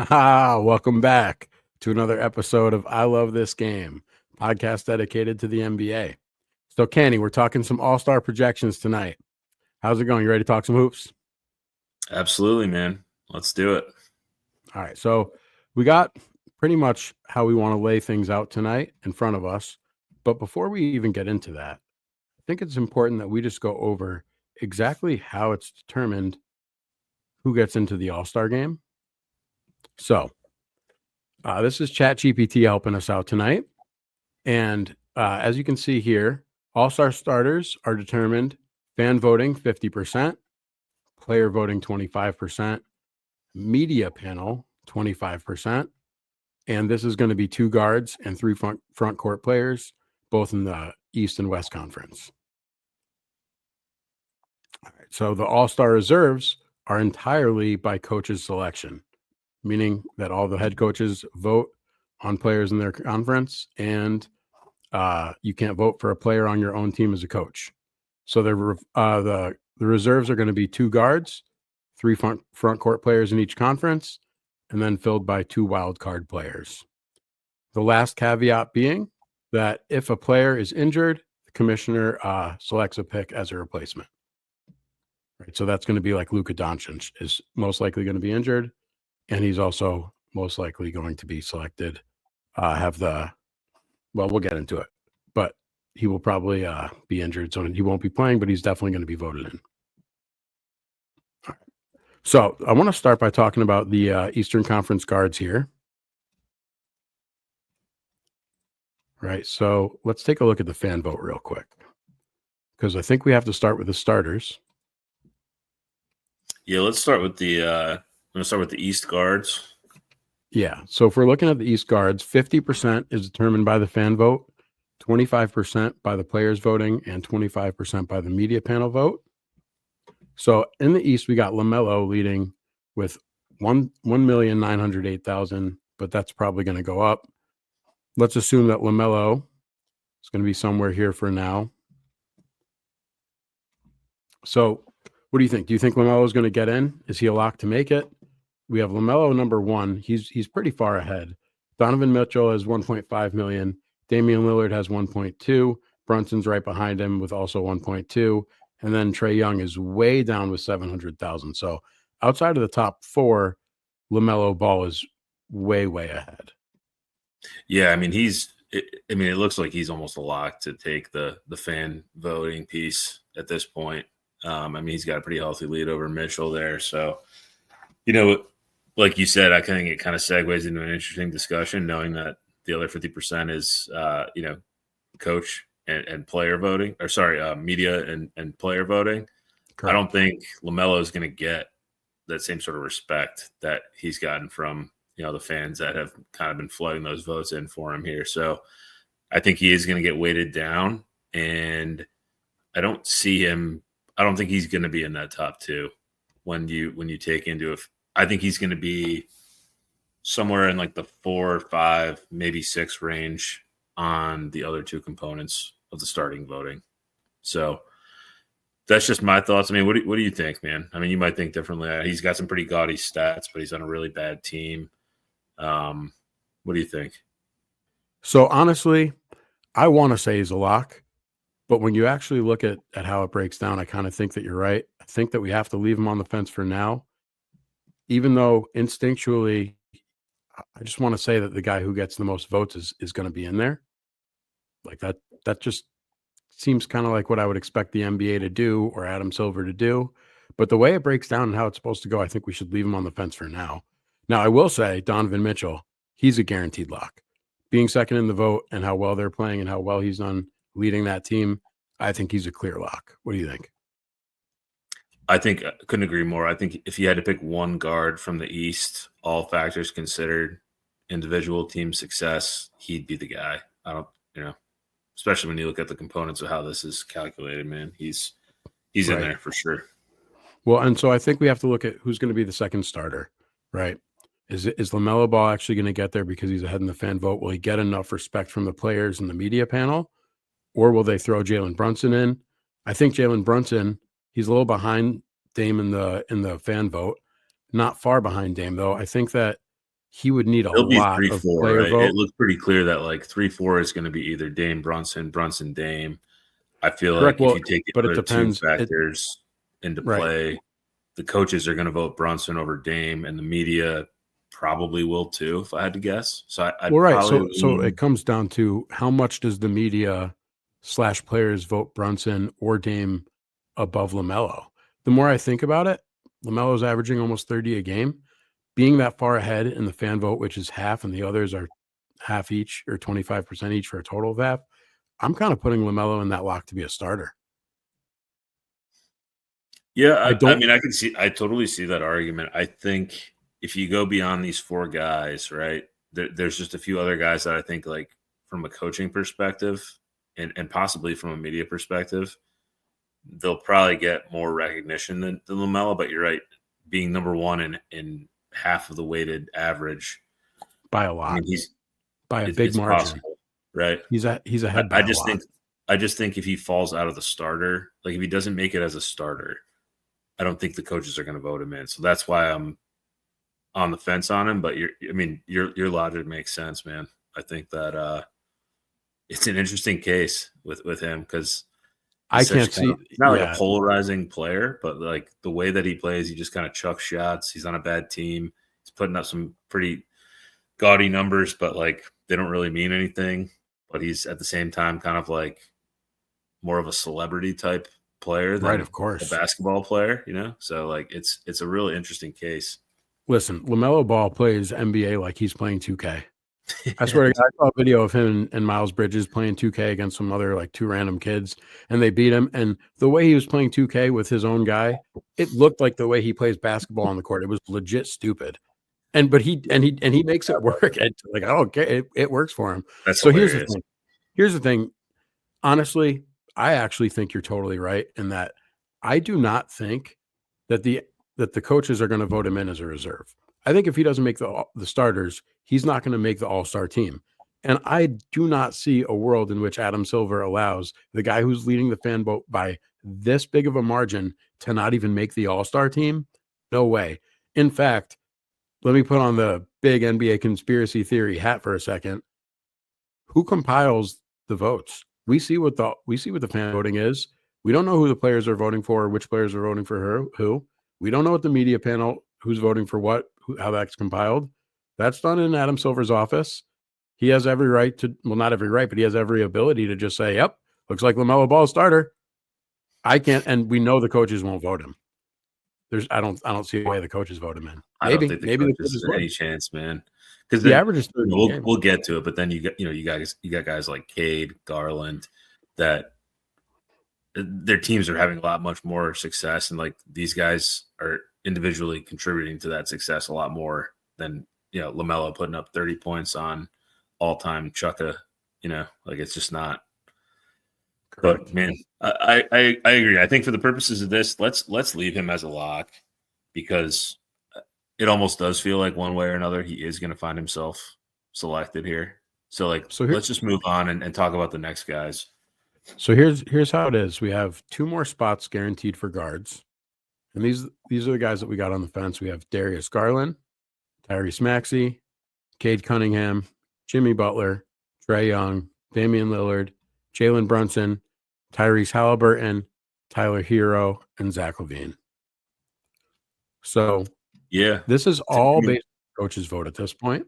Welcome back to another episode of I Love This Game, podcast dedicated to the NBA. So, Canny, we're talking some all-star projections tonight. How's it going? You ready to talk some hoops? Absolutely, man. Let's do it. All right. So, we got pretty much how we want to lay things out tonight in front of us. But before we even get into that, I think it's important that we just go over exactly how it's determined who gets into the all-star game. So, this is ChatGPT helping us out tonight. And as you can see here, all-star starters are determined fan voting 50%, player voting 25%, media panel 25%, and this is going to be 2 guards and 3 front court players, both in the East and West Conference. All right, so the all-star reserves are entirely by coach's selection, meaning that all the head coaches vote on players in their conference, and you can't vote for a player on your own team as a coach. So the reserves are going to be 2 guards, 3 front court players in each conference, and then filled by 2 wild card players. The last caveat being that if a player is injured, the commissioner selects a pick as a replacement. Right, so that's going to be like Luka Doncic is most likely going to be injured, and he's also most likely going to be selected. We'll get into it, but he will probably be injured, so he won't be playing, but he's definitely going to be voted in. All right. So I want to start by talking about the Eastern Conference guards here. Right, so let's take a look at the fan vote real quick, because I think we have to start with the starters. Yeah, let's start with the East guards. Yeah, so if we're looking at the East guards, 50% is determined by the fan vote, 25% by the players voting, and 25% by the media panel vote. So in the East, we got LaMelo leading with 1,908,000, but that's probably going to go up. Let's assume that LaMelo is going to be somewhere here for now. So what do you think? Do you think LaMelo is going to get in? Is he a lock to make it? We have LaMelo number 1. He's pretty far ahead. Donovan Mitchell has 1.5 million. Damian Lillard has 1.2. Brunson's right behind him with also 1.2. And then Trae Young is way down with 700,000. So outside of the top 4, LaMelo Ball is way, way ahead. Yeah, I mean, it looks like he's almost a lock to take the fan voting piece at this point. He's got a pretty healthy lead over Mitchell there. So, like you said, I think it kind of segues into an interesting discussion, knowing that the other 50% is, coach and player voting, media and player voting. Correct. I don't think LaMelo is going to get that same sort of respect that he's gotten from, the fans that have kind of been flooding those votes in for him here. So I think he is going to get weighted down, and I don't think he's going to be in that top 2 when you take into it. I think he's going to be somewhere in like the 4 or 5, maybe 6 range on the other 2 components of the starting voting. So that's just my thoughts. I mean, what do you think, man? I mean, you might think differently. He's got some pretty gaudy stats, but he's on a really bad team. What do you think? So honestly, I want to say he's a lock, but when you actually look at how it breaks down, I kind of think that you're right. I think that we have to leave him on the fence for now, even though instinctually, I just want to say that the guy who gets the most votes is going to be in there. Like that just seems kind of like what I would expect the NBA to do or Adam Silver to do. But the way it breaks down and how it's supposed to go, I think we should leave him on the fence for now. Now, I will say Donovan Mitchell, he's a guaranteed lock. Being second in the vote and how well they're playing and how well he's done leading that team, I think he's a clear lock. What do you think? I couldn't agree more. I think if you had to pick one guard from the East, all factors considered, individual team success, he'd be the guy. Especially when you look at the components of how this is calculated, man, he's right in there for sure. Well, and so I think we have to look at who's going to be the second starter, right? Is LaMelo Ball actually going to get there because he's ahead in the fan vote? Will he get enough respect from the players and the media panel? Or will they throw Jalen Brunson in? I think Jalen Brunson, he's a little behind Dame in the fan vote. Not far behind Dame, though. I think that he would need a It'll be lot of 3-4, player right? It vote. looks pretty clear that like 3-4 is going to be either Dame Brunson, Brunson Dame. I feel Correct. like if Well, you take it but it put two depends. factors into Right. play, the coaches are going to vote Brunson over Dame, and the media probably will too, if I had to guess. So I'd Well, right. probably So it lean. comes down to how much does the media slash players vote Brunson or Dame above LaMelo? The more I think about it, LaMelo's averaging almost 30 a game. Being that far ahead in the fan vote, which is half, and the others are half each or 25% each for a total of half, I'm kind of putting LaMelo in that lock to be a starter. Yeah, I I don't mean, I totally see that argument. I think if you go beyond these four guys, right, there's just a few other guys that I think, like, from a coaching perspective and possibly from a media perspective, they'll probably get more recognition than LaMelo. But you're right, being number one in half of the weighted average. buy a I lot mean, he's by a big it's margin. possible, right? He's I, ahead by I a just lot. think I just think if he falls out of the starter, like if he doesn't make it as a starter, I don't think the coaches are going to vote him in. So that's why I'm on the fence on him. But your logic makes sense, man. I think that it's an interesting case with him because I he's can't such kind see. of not like a Yeah, polarizing player, but like the way that he plays, he just kind of chucks shots. He's on a bad team. He's putting up some pretty gaudy numbers, but like they don't really mean anything. But he's at the same time kind of like more of a celebrity type player right. than Of a course. basketball player, you know? So like it's a really interesting case. Listen, LaMelo Ball plays NBA like he's playing 2K. I swear to God, I saw a video of him and Miles Bridges playing 2K against some other like two random kids, and they beat him. And the way he was playing 2K with his own guy, it looked like the way he plays basketball on the court. It was legit stupid. But he makes it work. And like I don't care, it works for him. That's So here's the hilarious. thing. Here's the thing. Honestly, I actually think you're totally right in that I do not think that the coaches are going to vote him in as a reserve. I think if he doesn't make the starters, he's not going to make the all-star team. And I do not see a world in which Adam Silver allows the guy who's leading the fan vote by this big of a margin to not even make the all-star team. No way. In fact, let me put on the big NBA conspiracy theory hat for a second. Who compiles the votes? We see what the fan voting is. We don't know who the players are voting for, or which players are voting for who. We don't know what the media panel who's voting for what, how that's compiled. That's done in Adam Silver's office. He has every right to, well, not every right, but he has every ability to just say, "Yep, looks like LaMelo Ball starter." I can't, and we know the coaches won't vote him. I don't see a way the coaches vote him in. I don't Maybe, think the maybe the coaches coaches stand would. any chance, man. Because The then average is 30 a game. we'll get to it, but then you got guys like Cade, Garland, that their teams are having a lot much more success, and like these guys are individually contributing to that success a lot more than LaMelo putting up 30 points on all time Chucka. Like it's just not. But Correct. man, I agree. I think for the purposes of this, let's leave him as a lock because it almost does feel like one way or another he is going to find himself selected here. So like So here, let's just move on and talk about the next guys. So here's how it is. We have two more spots guaranteed for guards. And these are the guys that we got on the fence. We have Darius Garland, Tyrese Maxey, Cade Cunningham, Jimmy Butler, Trey Young, Damian Lillard, Jalen Brunson, Tyrese Halliburton, Tyler Hero, and Zach LaVine. So Yeah. this is To all me, based on coaches vote at this point.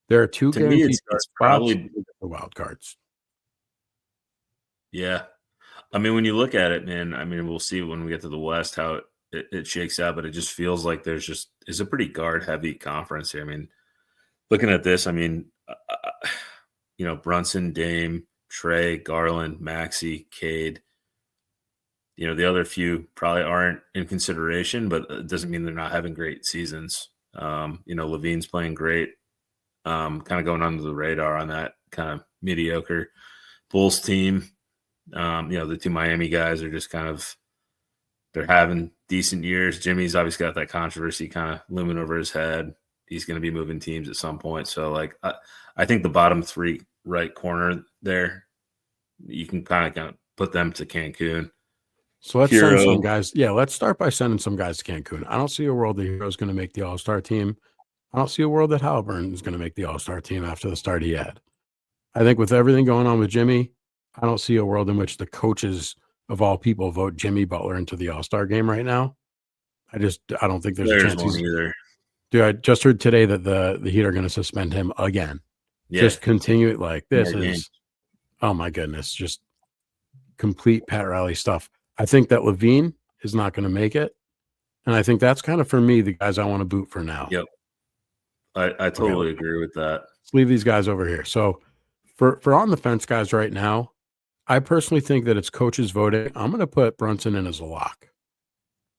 There are two to me guaranteed it's guard it's spots probably for wild cards. yeah. I mean, when you look at it, man, I mean, we'll see when we get to the West how it shakes out, but it just feels like it's a pretty guard heavy conference here. I mean, looking at this, I mean, Brunson, Dame, Trey, Garland, Maxey, Cade. The other few probably aren't in consideration, but it doesn't mean they're not having great seasons. Levine's playing great, kind of going under the radar on that kind of mediocre Bulls team. The two Miami guys are just they're having decent years. Jimmy's obviously got that controversy kind of looming over his head. He's going to be moving teams at some point. So, like, I think the bottom three right corner there, you can kind of put them to Cancun. So let's send some Hero, guys. Yeah, let's start by sending some guys to Cancun. I don't see a world the Hero's going to make the All-Star team. I don't see a world that Halliburton is going to make the All-Star team after the start he had. I think with everything going on with Jimmy, I don't see a world in which the coaches of all people vote Jimmy Butler into the All-Star game right now. I don't think there's a Players chance won't he's. either. Dude, I just heard today that the Heat are going to suspend him again. Yeah, Just continue like this more games. is, oh my goodness, just complete Pat Riley stuff. I think that Levine is not going to make it, and I think that's kind of for me the guys I want to boot for now. Yep, I Okay, totally agree with that. let's leave these guys over here. So for on the fence guys right now, I personally think that it's coaches voting. I'm going to put Brunson in as a lock.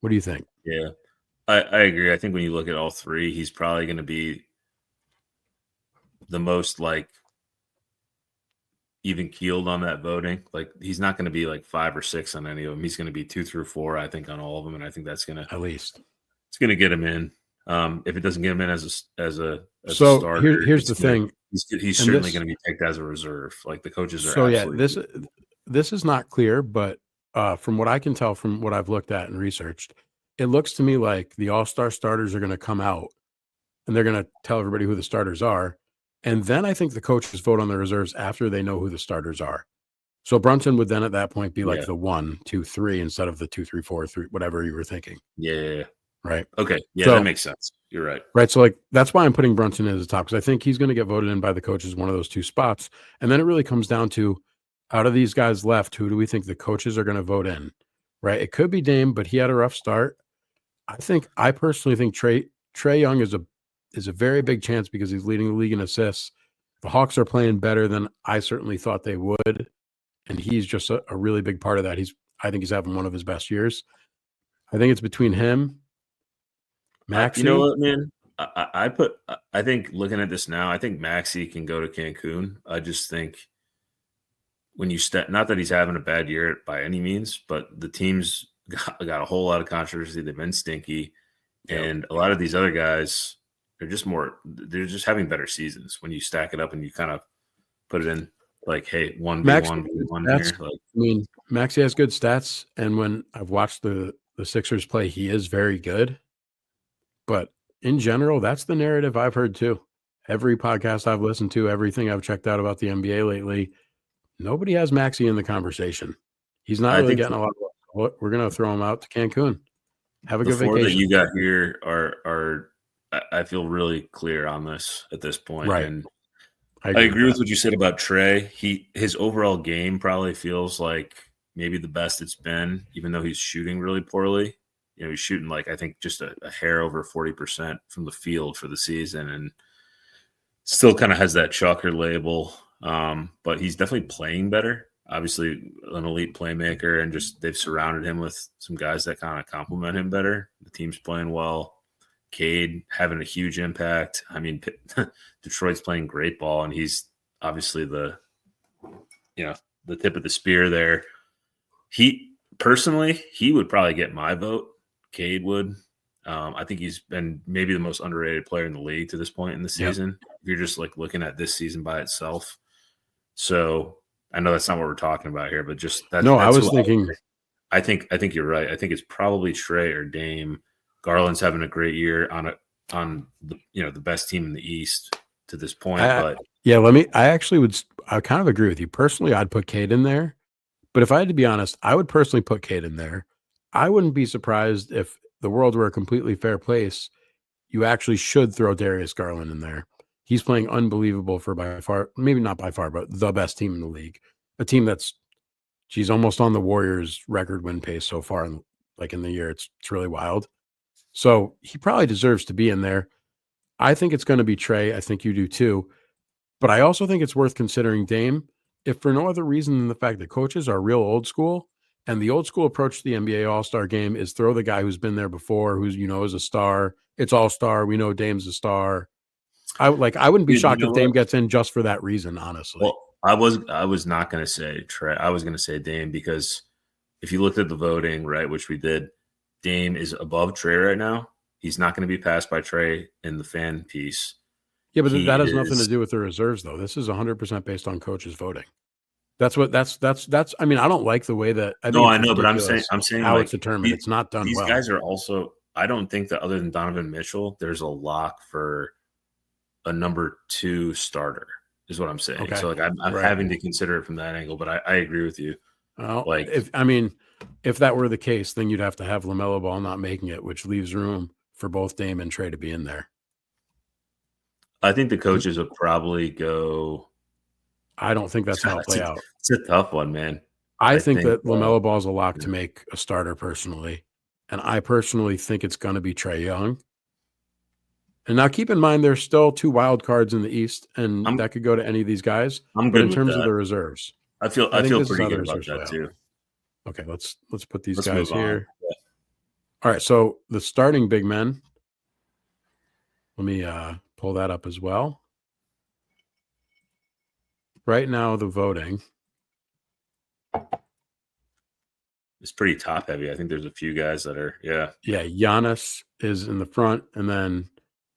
What do you think? Yeah, I agree. I think when you look at all three, he's probably going to be the most like even keeled on that voting. Like he's not going to be like 5 or 6 on any of them. He's going to be 2 through 4, I think, on all of them, and I think that's At least it's going to get him in. If it doesn't get him in as a so starter, here's the thing. He's certainly going to be picked as a reserve. Like the coaches are. So yeah, absolutely this is not clear, but from what I can tell from what I've looked at and researched, it looks to me like the All-Star starters are going to come out and they're going to tell everybody who the starters are. And then I think the coaches vote on the reserves after they know who the starters are. So Brunson would then at that point be like the 1, 2, 3 instead of the 2, 3, 4, 3, whatever you were thinking. Yeah. Right. Okay. Yeah, so, that makes sense. You're right. Right. So like that's why I'm putting Brunson in as the top because I think he's going to get voted in by the coaches one of those 2 spots. And then it really comes down to out of these guys left, who do we think the coaches are going to vote in? Right. It could be Dame, but he had a rough start. I personally think Trae Young is a very big chance because he's leading the league in assists. The Hawks are playing better than I certainly thought they would, and he's just a really big part of that. I think he's having one of his best years. I think it's between him, Maxey. You know what, man? I think looking at this now, I think Maxey can go to Cancun. I just think when you not that he's having a bad year by any means, but the team's got a whole lot of controversy. They've been stinky, and a lot of these other guys they're just having better seasons when you stack it up and you kind of put it in like, hey, 1v1 here. Like, I mean, Maxey has good stats, and when I've watched the Sixers play, he is very good. But in general, that's the narrative I've heard too. Every podcast I've listened to, everything I've checked out about the NBA lately, nobody has Maxey in the conversation. He's not really getting a lot of. We're going to throw him out to Cancun. Have a good vacation. The 4 that you got here are I feel really clear on this at this point. Right. And I agree with what you said about Trae. His overall game probably feels like maybe the best it's been, even though he's shooting really poorly. You know, he's shooting like I think just a hair over 40% from the field for the season, and still kind of has that chalker label. But he's definitely playing better. Obviously, an elite playmaker, and just they've surrounded him with some guys that kind of complement him better. The team's playing well. Cade having a huge impact. I mean, Detroit's playing great ball, and he's obviously the tip of the spear there. He would probably get my vote. Cade would. I think he's been maybe the most underrated player in the league to this point in the season. Yep. If you're just like looking at this season by itself. So I know that's not what we're talking about here, but just that's I was thinking. I think you're right. I think it's probably Trae or Dame. Garland's having a great year on the best team in the East to this point. I kind of agree with you. Personally, I'd put Cade in there. But if I had to be honest, I would personally put Cade in there. I wouldn't be surprised if the world were a completely fair place. You actually should throw Darius Garland in there. He's playing unbelievable for by far, maybe not by far, but the best team in the league. A team that's, she's almost on the Warriors' record win pace so far in the year. It's really wild. So he probably deserves to be in there. I think it's going to be Trae. I think you do too. But I also think it's worth considering Dame, if for no other reason than the fact that coaches are real old school. And the old school approach to the NBA All-Star game is throw the guy who's been there before, who's, is a star. It's all-star. We know Dame's a star. I wouldn't be shocked if Dame gets in just for that reason, honestly. Well, I was not going to say Trae. I was going to say Dame because if you looked at the voting, right, which we did, Dame is above Trae right now. He's not going to be passed by Trae in the fan piece. Yeah, but that has nothing to do with the reserves, though. This is 100% based on coaches voting. That's. I mean, I don't like the way that. I know, but I'm saying how it's determined. It's not done. These guys are also. I don't think that other than Donovan Mitchell, there's a lock for a number 2 starter, is what I'm saying. Okay. So like I'm Right. having to consider it from that angle, but I agree with you. Well, Like if that were the case, then you'd have to have LaMelo Ball not making it, which leaves room for both Dame and Trey to be in there. I think the coaches would probably go. I don't think that's how it'll play out. It's a tough one, man. I I think think that LaMelo Ball is a lock to make a starter personally, and I personally think it's going to be Trey Young. And now keep in mind, there's still 2 wild cards in the East, and I'm that could go to any of these guys. I'm But good in with terms of that. the reserves, I feel I I think feel this is pretty how the good about reserves play that out. too. Okay, let's put these Let's guys move on. here. All right, so the starting big men. Let me pull that up as well. Right now, the voting. It's pretty top heavy. I think there's a few guys that are, yeah. Yeah, Giannis is in the front, and then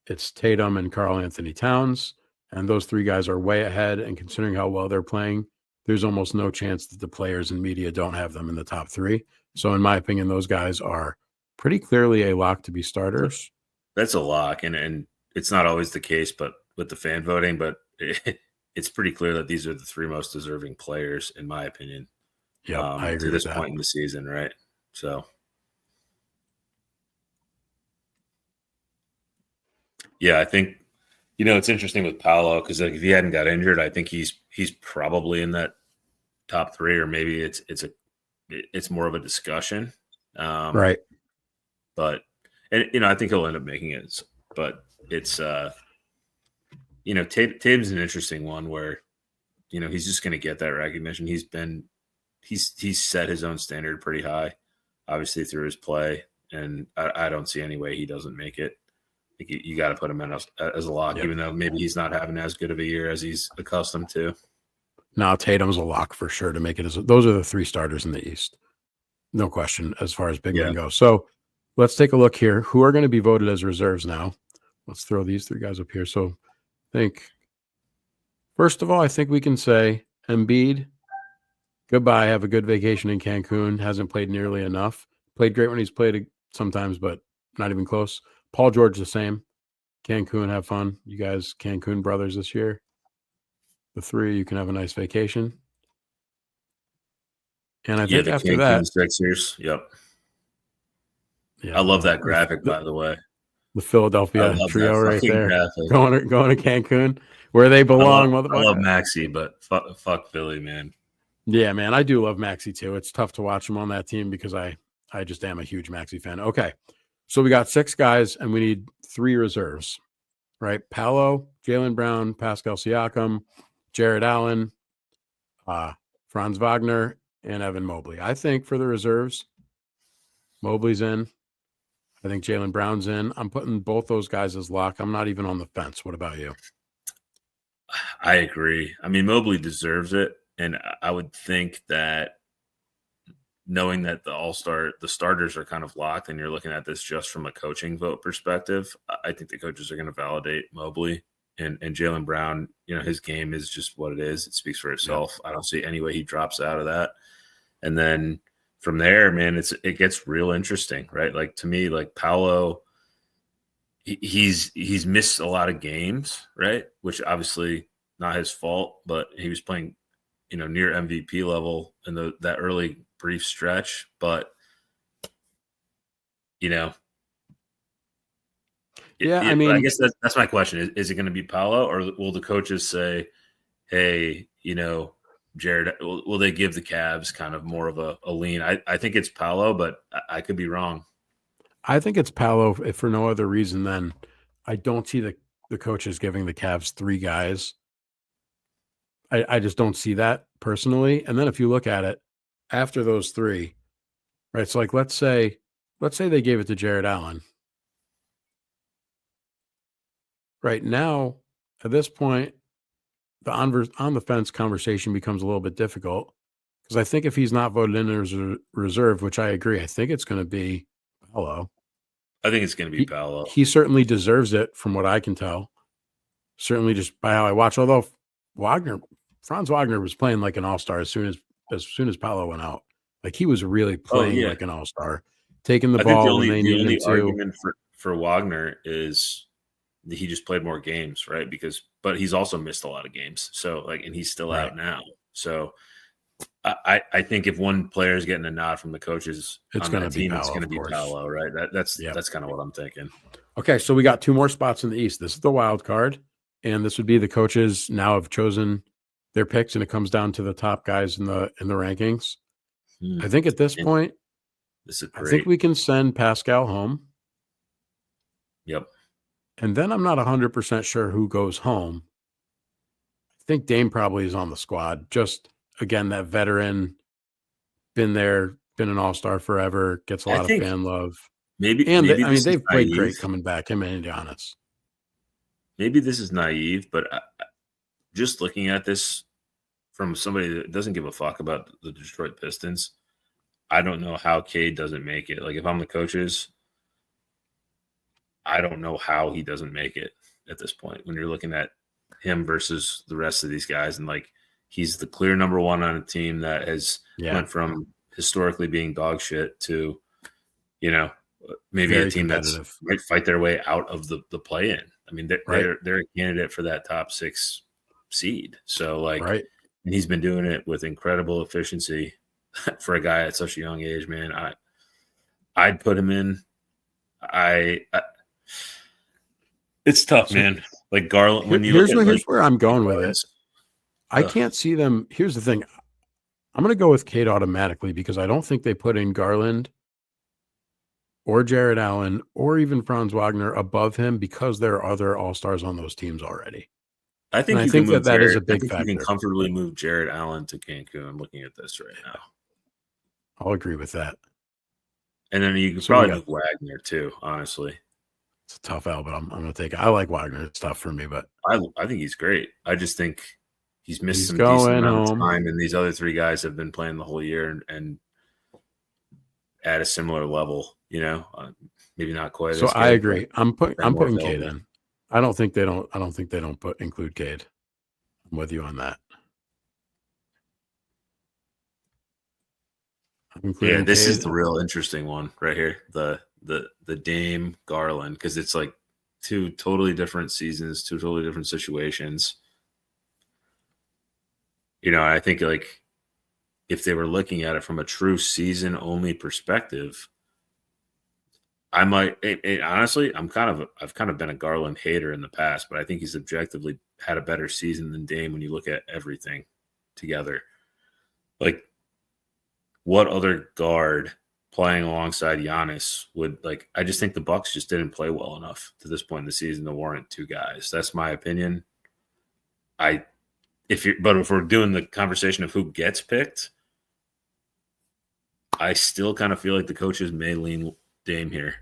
it's Tatum and Karl Anthony Towns. And those 3 guys are way ahead. And considering how well they're playing, there's almost no chance that the players and media don't have them in the top 3. So, in my opinion, those guys are pretty clearly a lock to be starters. That's a lock, and it's not always the case, but with the fan voting, but it's pretty clear that these are the 3 most deserving players, in my opinion, Yep, I to agree with this that. point in the season, right? So, yeah, I think it's interesting with Paolo because like if he hadn't got injured, I think he's probably in that top 3, or maybe it's more of a discussion. Right. But I think he'll end up making it. But it's Tatum's an interesting one where he's just going to get that recognition. He's set his own standard pretty high, obviously through his play, and I don't see any way he doesn't make it. Like you got to put him in as a lock, Yep. even though maybe he's not having as good of a year as he's accustomed to. Now, Tatum's a lock for sure to make it. Those are the 3 starters in the East. No question as far as big men go. So let's take a look here. Who are going to be voted as reserves now? Let's throw these 3 guys up here. So first of all, I think we can say Embiid, goodbye. Have a good vacation in Cancun. Hasn't played nearly enough. Played great when he's played sometimes, but not even close. Paul George, the same. Cancun, have fun. You guys, Cancun brothers this year. The 3, you can have a nice vacation. And I think the after Cancun that, Sixers. Yep. yeah, I love that graphic, by the way. The I Philadelphia love that trio right fucking there, graphic. going to Cancun, where they belong, I love motherfucker. Maxey, but fuck Philly, man. Yeah, man, I do love Maxey too. It's tough to watch him on that team because I just am a huge Maxey fan. Okay, so we got 6 guys and we need 3 reserves, right? Paolo, Jaylen Brown, Pascal Siakam, Jared Allen, Franz Wagner, and Evan Mobley. I think for the reserves, Mobley's in. I think Jaylen Brown's in. I'm putting both those guys as lock. I'm not even on the fence. What about you? I agree. I mean, Mobley deserves it, and I would think that knowing that the starters are kind of locked, and you're looking at this just from a coaching vote perspective, I think the coaches are going to validate Mobley and Jaylen Brown. His game is just what it is. It speaks for itself. Yeah. I don't see any way he drops out of that. And then from there, man, it gets real interesting, right? Like to me, like Paolo, he's missed a lot of games, right? Which obviously not his fault, but he was playing, near MVP level in that early brief stretch. But yeah, I I mean, guess that's my question: is it going to be Paolo, or will the coaches say, "Hey, Jared"? Will they give the Cavs kind of more of a lean? I think it's Paolo, but I could be wrong. I think it's Paolo, if for no other reason than I don't see the coaches giving the Cavs 3 guys. I just don't see that personally. And then if you look at it after those 3, right? So like let's say they gave it to Jared Allen. Right now, at this point, the on the fence conversation becomes a little bit difficult because I think if he's not voted in as a reserve, which I agree, I think it's going to be Paolo. I think it's going to be Paolo. He certainly deserves it from what I can tell. Certainly just by how I watch. Although Franz Wagner was playing like an all-star as soon as Paolo went out. Like he was really playing like an all-star, taking the ball when they needed him to. Argument for Wagner is he just played more games, right? But he's also missed a lot of games. So like, and he's still Right. out now. So I think if one player is getting a nod from the coaches It's on going that to be team, it's Powell, going to of be course. Paolo, right? That's Yep. kind of what I'm thinking. Okay, so we got 2 more spots in the East. This is the wild card, and this would be the coaches now have chosen their picks, and it comes down to the top guys in the rankings. I think at this And point, this is I think great. we can send Pascal home. Yep. And then I'm not 100% sure who goes home. I think Dame probably is on the squad. Just, again, that veteran, been there, been an all-star forever, gets a I lot of think fan love. maybe And, maybe I mean, this is they've played naive. great coming back, him and Giannis. Maybe this is naive, but just looking at this from somebody that doesn't give a fuck about the Detroit Pistons, I don't know how Cade doesn't make it. Like if I'm the coaches, I don't know how he doesn't make it at this point when you're looking at him versus the rest of these guys. And like he's the clear number one on a team that has went from historically being dog shit to, maybe very a team that's competitive. might fight their way out of the play in. I mean, they're a candidate for that top 6 seed. So like, and he's been doing it with incredible efficiency for a guy at such a young age, man. I'd put him in. It's tough, man. Like Garland, when you here's look at here's where I'm going with guards, it. I can't see them. Here's the thing. I'm going to go with Cade automatically because I don't think they put in Garland or Jared Allen or even Franz Wagner above him because there are other all-stars on those teams already. I think and you can move that Jared, is a big I think factor. you can comfortably move Jared Allen to Cancun. I'm looking at this right now. I'll agree with that. And then you can probably move Wagner too, honestly. It's a tough L, but I'm going to take it. I like Wagner. It's tough for me, but I think he's great. I just think he's missed some going decent amount home. of time, and these other 3 guys have been playing the whole year and at a similar level, maybe not quite. So as good, I agree. I'm putting Cade Cade in. I don't think they don't include Cade. I'm with you on that. Yeah, this Cade is the real interesting one right here. The Dame Garland, because it's like 2 totally different seasons, 2 totally different situations. I think like if they were looking at it from a true season only perspective, I might honestly, I've kind of been a Garland hater in the past, but I think he's objectively had a better season than Dame when you look at everything together. Like what other guard playing alongside Giannis would like? I just think the Bucks just didn't play well enough to this point in the season to warrant 2 guys. That's my opinion. But if we're doing the conversation of who gets picked, I still kind of feel like the coaches may lean Dame here.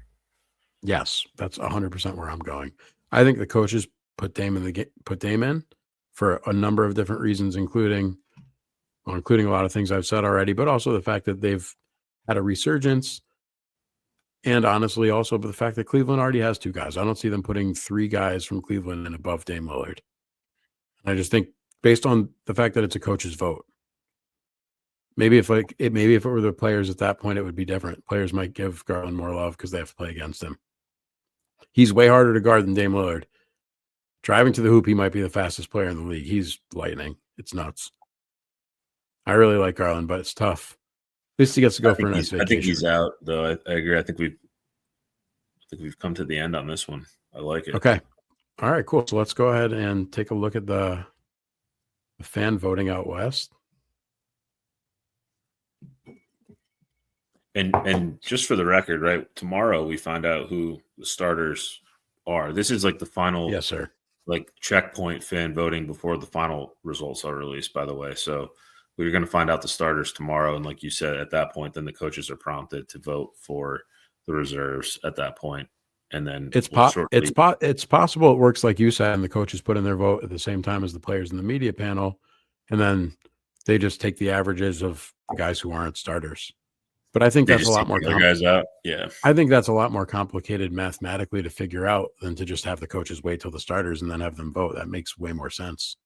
Yes, that's 100% where I'm going. I think the coaches put Dame in for a number of different reasons, including a lot of things I've said already, but also the fact that they've had a resurgence. And honestly, also the fact that Cleveland already has 2 guys. I don't see them putting 3 guys from Cleveland and above Dame Lillard. I just think based on the fact that it's a coach's vote, maybe if it were the players at that point, it would be different. Players might give Garland more love because they have to play against him. He's way harder to guard than Dame Lillard. Driving to the hoop, he might be the fastest player in the league. He's lightning. It's nuts. I really like Garland, but it's tough. At least he gets to go for a nice vacation. I think he's out, though. I agree. I think we've come to the end on this one. I like it. Okay. All right, cool. So let's go ahead and take a look at the fan voting out west. And just for the record, right? Tomorrow we find out who the starters are. This is like the final, yes, sir. Like checkpoint fan voting before the final results are released. By the way, so we're going to find out the starters tomorrow, and like you said, at that point, then the coaches are prompted to vote for the reserves at that point, and then it's possible it works like you said, and the coaches put in their vote at the same time as the players in the media panel, and then they just take the averages of the guys who aren't starters. But I think that's a lot more guys out. Yeah. I think that's a lot more complicated mathematically to figure out than to just have the coaches wait till the starters and then have them vote. That makes way more sense.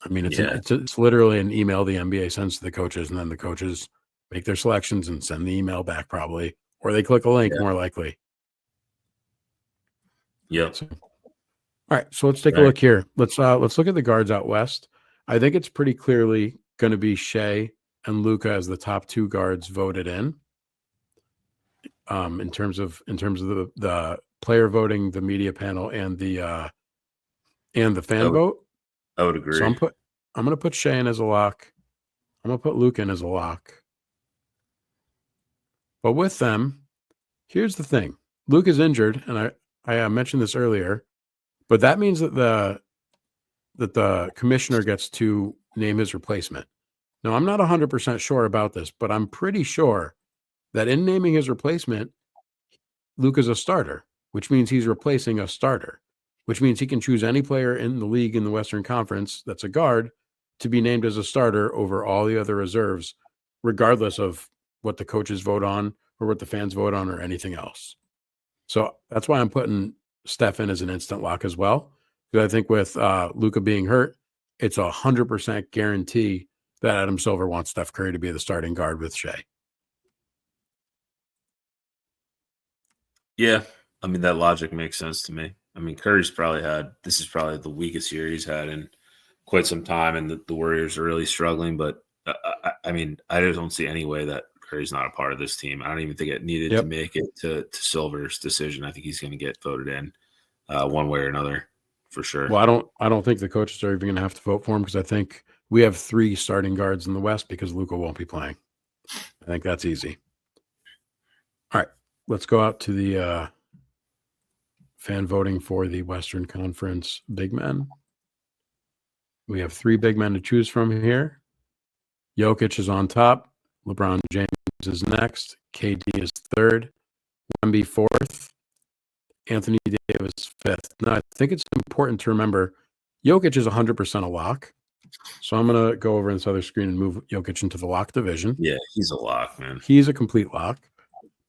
I mean, it's literally an email the NBA sends to the coaches, and then the coaches make their selections and send the email back probably, or they click a link more likely. Yep. So, all right, so let's take a Right. look here. Let's look at the guards out west. I think it's pretty clearly going to be Shea and Luca as the top two guards voted in. In terms of the player voting, the media panel, and the fan vote. I would So agree. I'm going to put Shea in as a lock. I'm going to put Luca in as a lock. But with them, here's the thing: Luca's injured, and I mentioned this earlier, but that means that the commissioner gets to name his replacement. Now, I'm not 100% sure about this, but I'm pretty sure that in naming his replacement, Luka's a starter, which means he's replacing a starter, which means he can choose any player in the league in the Western Conference that's a guard to be named as a starter over all the other reserves, regardless of what the coaches vote on or what the fans vote on or anything else. So that's why I'm putting Steph in as an instant lock as well. Because I think with Luka being hurt, it's 100% guarantee that Adam Silver wants Steph Curry to be the starting guard with Shea. Yeah. I mean, that logic makes sense to me. I mean, Curry's this is probably the weakest year he's had in quite some time, and the Warriors are really struggling. But I mean, I just don't see any way that Curry's not a part of this team. I don't even think it needed to make it to Silver's decision. I think he's going to get voted in one way or another for sure. Well, I don't think the coaches are even going to have to vote for him because I think we have 3 starting guards in the West because Luka won't be playing. I think that's easy. All right, let's go out to the fan voting for the Western Conference big men. We have 3 big men to choose from here. Jokic is on top. LeBron James is next. KD is third. Wemby fourth. Anthony Davis fifth. Now, I think it's important to remember Jokic is 100% a lock. So I'm going to go over in this other screen and move Jokic into the lock division. Yeah, he's a lock, man. He's a complete lock.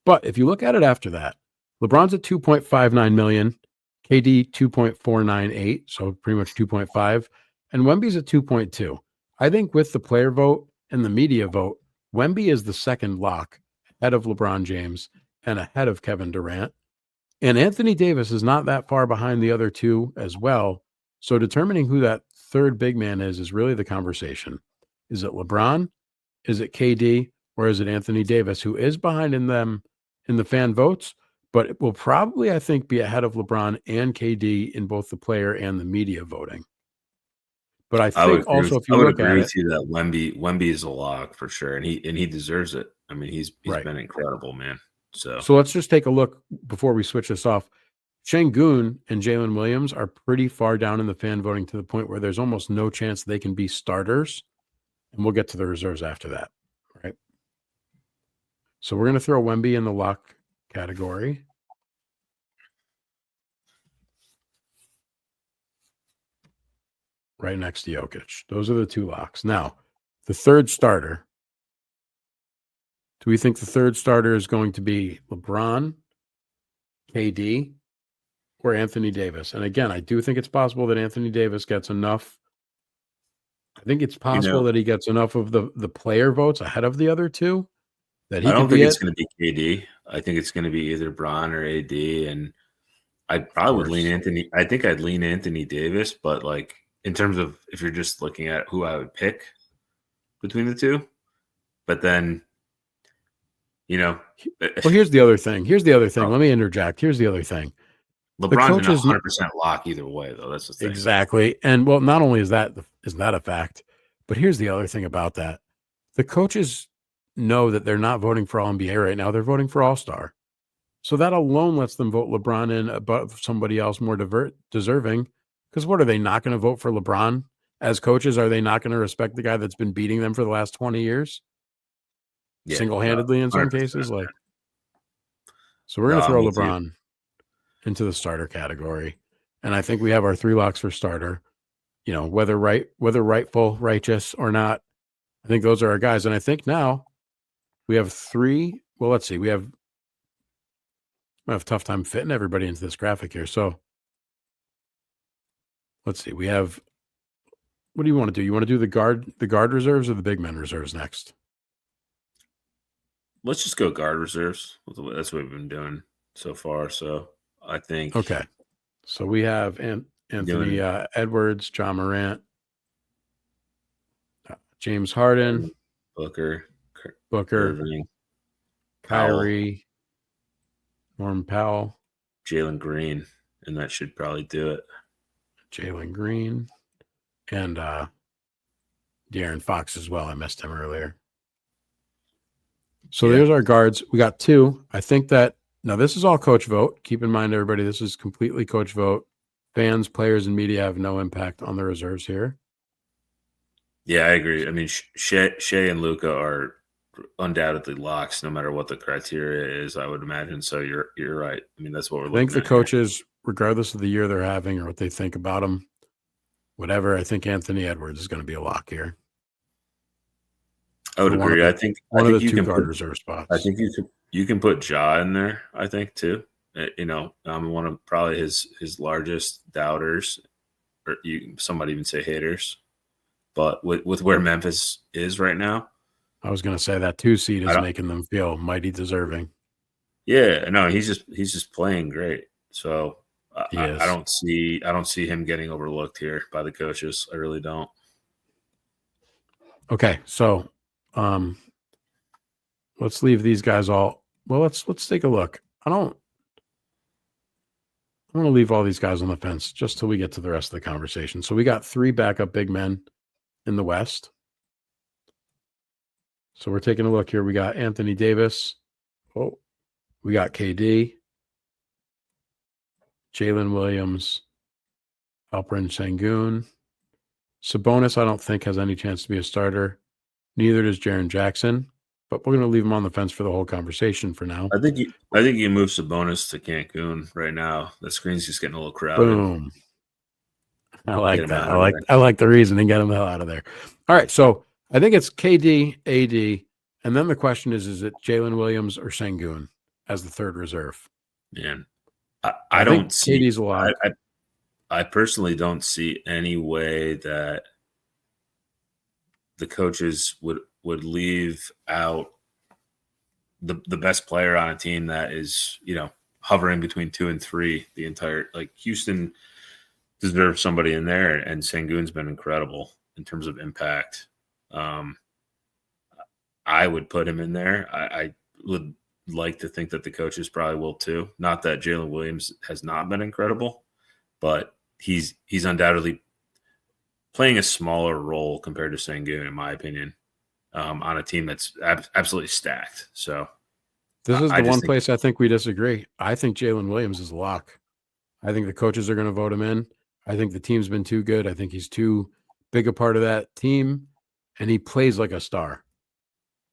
But if you look at it after that, LeBron's at 2.59 million, KD 2.498, so pretty much 2.5, and Wemby's at 2.2. I think with the player vote and the media vote, Wemby is the second lock ahead of LeBron James and ahead of Kevin Durant. And Anthony Davis is not that far behind the other two as well. So determining who that third big man is really the conversation. Is it LeBron? Is it KD? Or is it Anthony Davis, who is behind in them in the fan votes, but it will probably, I think, be ahead of LeBron and KD in both the player and the media voting. But I think also if you look at it, with you that Wemby is a lock for sure, and he deserves it. I mean, he's right. been incredible, man. So let's just take a look before we switch this off. Şengün and Jalen Williams are pretty far down in the fan voting to the point where there's almost no chance they can be starters. And we'll get to the reserves after that. Right. So we're going to throw Wemby in the lock category. Right next to Jokic. Those are the 2 locks. Now, the third starter. Do we think the third starter is going to be LeBron, KD, or Anthony Davis? And again, I do think it's possible that Anthony Davis gets enough. I think it's possible that he gets enough of the player votes ahead of the other 2 that he I don't could think be it's going to be KD. I think it's going to be either Bron or AD, and I probably would lean Anthony. I think I'd lean Anthony Davis, but like in terms of if you're just looking at who I would pick between the 2, but then well, here's the other thing. Let me interject. Here's the other thing. LeBron's an 100% lock either way, though. That's the thing. Exactly. And well, not only is that a fact, but here's the other thing about that. The coaches know that they're not voting for All NBA right now. They're voting for All-Star. So that alone lets them vote LeBron in above somebody else more deserving. Because what are they not going to vote for LeBron as coaches? Are they not going to respect the guy that's been beating them for the last 20 years? Yeah, single-handedly in some cases. So we're going to throw LeBron into the starter category. And I think we have our 3 locks for starter. You know, whether rightful, righteous or not, I think those are our guys. And I think now we have 3. Well, let's see. I have a tough time fitting everybody into this graphic here. So let's see. We have, what do you want to do? You want to do the guard reserves or the big men reserves next? Let's just go guard reserves. That's what we've been doing so far. So I think okay. So we have Anthony Doing Edwards, John Morant, James Harden, Booker, Booker, Irving, Powell, Kyrie, Norm Powell, Jalen Green, and that should probably do it. Jalen Green, and De'Aaron Fox as well. I missed him earlier. So there's our guards. We got 2. I think that now this is all coach vote. Keep in mind, everybody, this is completely coach vote. Fans, players, and media have no impact on the reserves here. Yeah, I agree. I mean, Shea and Luka are undoubtedly locks, no matter what the criteria is. I would imagine. So you're right. I mean, that's what we're looking at. I think the coaches, regardless of the year they're having or what they think about them, whatever, I think Anthony Edwards is going to be a lock here. I would agree. I think one of the you 2 can guard put reserve spots. I think you can put Ja in there. I think too. You know, I'm one of probably his largest doubters, or some might even say haters. But with where Memphis is right now, I was going to say that 2 seed is making them feel mighty deserving. Yeah, no, he's just playing great. So I don't see him getting overlooked here by the coaches. I really don't. Okay, so let's leave these guys all. Well, let's take a look. I want to leave all these guys on the fence just till we get to the rest of the conversation. So we got 3 backup big men in the West. So we're taking a look here. We got Anthony Davis. Oh, we got KD, Jalen Williams, Alperen Sengun. Sabonis, I don't think has any chance to be a starter. Neither does Jaren Jackson. But we're going to leave him on the fence for the whole conversation for now. I think you move Sabonis to Cancun right now. The screen's just getting a little crowded. Boom. I like that. I like the reasoning. Get him the hell out of there. All right. So I think it's KD, AD, and then the question is it Jalen Williams or Sengun as the third reserve? Man, I don't see KD's a lot. I personally don't see any way that the coaches would leave out the best player on a team that is, you know, hovering between 2 and 3 the entire, like, Houston deserves somebody in there, and Sengun's been incredible in terms of impact. I would put him in there. I would like to think that the coaches probably will too. Not that Jalen Williams has not been incredible, but he's undoubtedly playing a smaller role compared to Sengun, in my opinion, on a team that's absolutely stacked. So this is the one place I think we disagree. I think Jalen Williams is a lock. I think the coaches are going to vote him in. I think the team's been too good. I think he's too big a part of that team, and he plays like a star.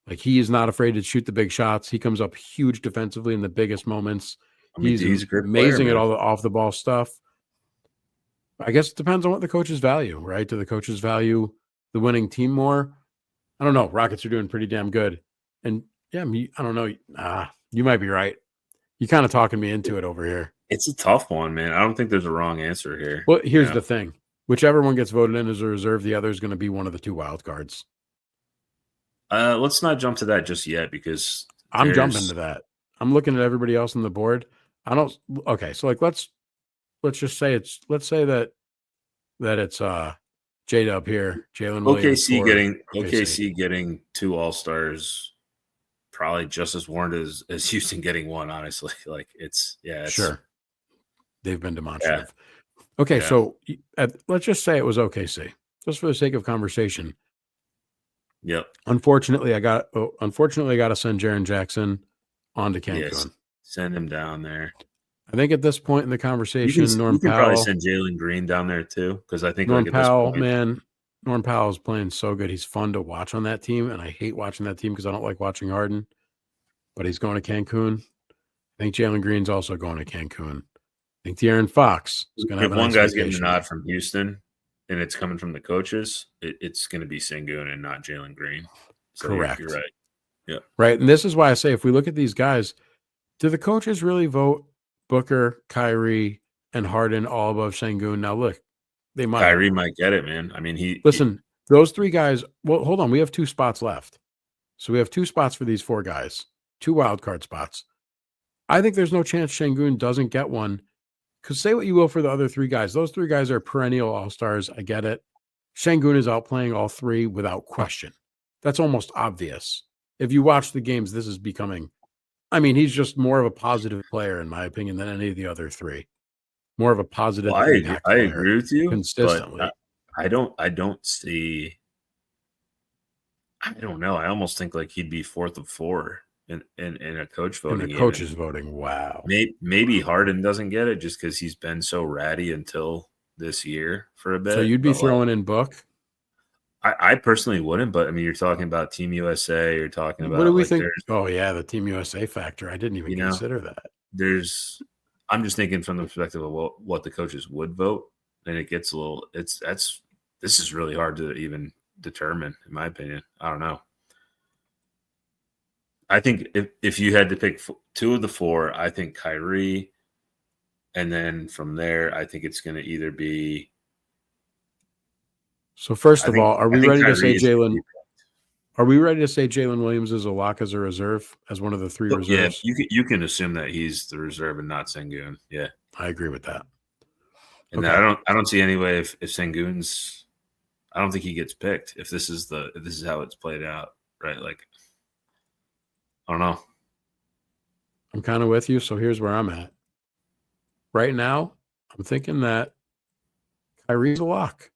Like, he is not afraid to shoot the big shots. He comes up huge defensively in the biggest moments. I mean, he's amazing at all the off the ball stuff. I guess it depends on what the coaches value, right? Do the coaches value the winning team more? I don't know. Rockets are doing pretty damn good. And yeah, I don't know. You might be right. You're kind of talking me into it over here. It's a tough one, man. I don't think there's a wrong answer here. Well, here's the thing. Whichever one gets voted in as a reserve, the other is going to be one of the 2 wild cards. Let's not jump to that just yet, because I'm jumping to that. I'm looking at everybody else on the board. Okay, so like let's just say let's say that it's J-Dub here, Jalen Williams. OKC getting 2 All-Stars, probably just as warranted as Houston getting 1, honestly. Like, it's sure. They've been demonstrative. Yeah. Okay, so let's just say it was OKC, just for the sake of conversation. Yep. Unfortunately, I got to send Jaren Jackson on to Cancun. Yes, send him down there. I think at this point in the conversation, you can probably send Jalen Green down there too, because I think Norm Powell is playing so good. He's fun to watch on that team, and I hate watching that team because I don't like watching Harden. But he's going to Cancun. I think Jalen Green's also going to Cancun. I think De'Aaron Fox is going to have one guy's getting the nod from Houston, and it's coming from the coaches, it's going to be Sengun and not Jalen Green. So correct. You're right. Yeah. Right. And this is why I say, if we look at these guys, do the coaches really vote Booker, Kyrie, and Harden all above Sengun? Now, look, they might. Kyrie might get it, man. I mean, those 3 guys. Well, hold on. We have 2 spots left. So we have 2 spots for these 4 guys, 2 wild card spots. I think there's no chance Sengun doesn't get one because say what you will for the other three guys. Those three guys are perennial all-stars. I get it. Şengün is outplaying all three without question. That's almost obvious. If you watch the games, this is becoming, I mean, he's just more of a positive player, in my opinion, than any of the other three. More of a positive Well, impact I player agree with you, but consistently. I don't see. I don't know. I almost think like he'd be fourth of four in a coach In the voting even. coaches voting, wow. Maybe Harden doesn't get it just because he's been so ratty until this year for a So bit. you'd be But like, throwing in Book? I personally wouldn't. But I mean, you're talking about Team USA. You're talking What do about we like think? there's Oh, yeah, the Team USA factor. I didn't even you know consider that. there's. I'm just thinking from the perspective of what the coaches would vote, and it gets a little. This is really hard to even determine, in my opinion. I don't know. I think if you had to pick two of the four, I think Kyrie, and then from there, I think it's going to either be. So first of all, are I we think ready to say Kyrie is going to Jalen? be. Are we ready to say Jalen Williams is a lock as a reserve, as one of the three So, yeah, reserves? you can assume that he's the reserve and not Sengun. Yeah, I agree with that. and then Okay. I don't see any way if Sengun's. I don't think he gets picked if this is how it's played out, right? Like I don't know. I'm kind of with you. So here's where I'm at. Right now, I'm thinking that Kyrie's a lock.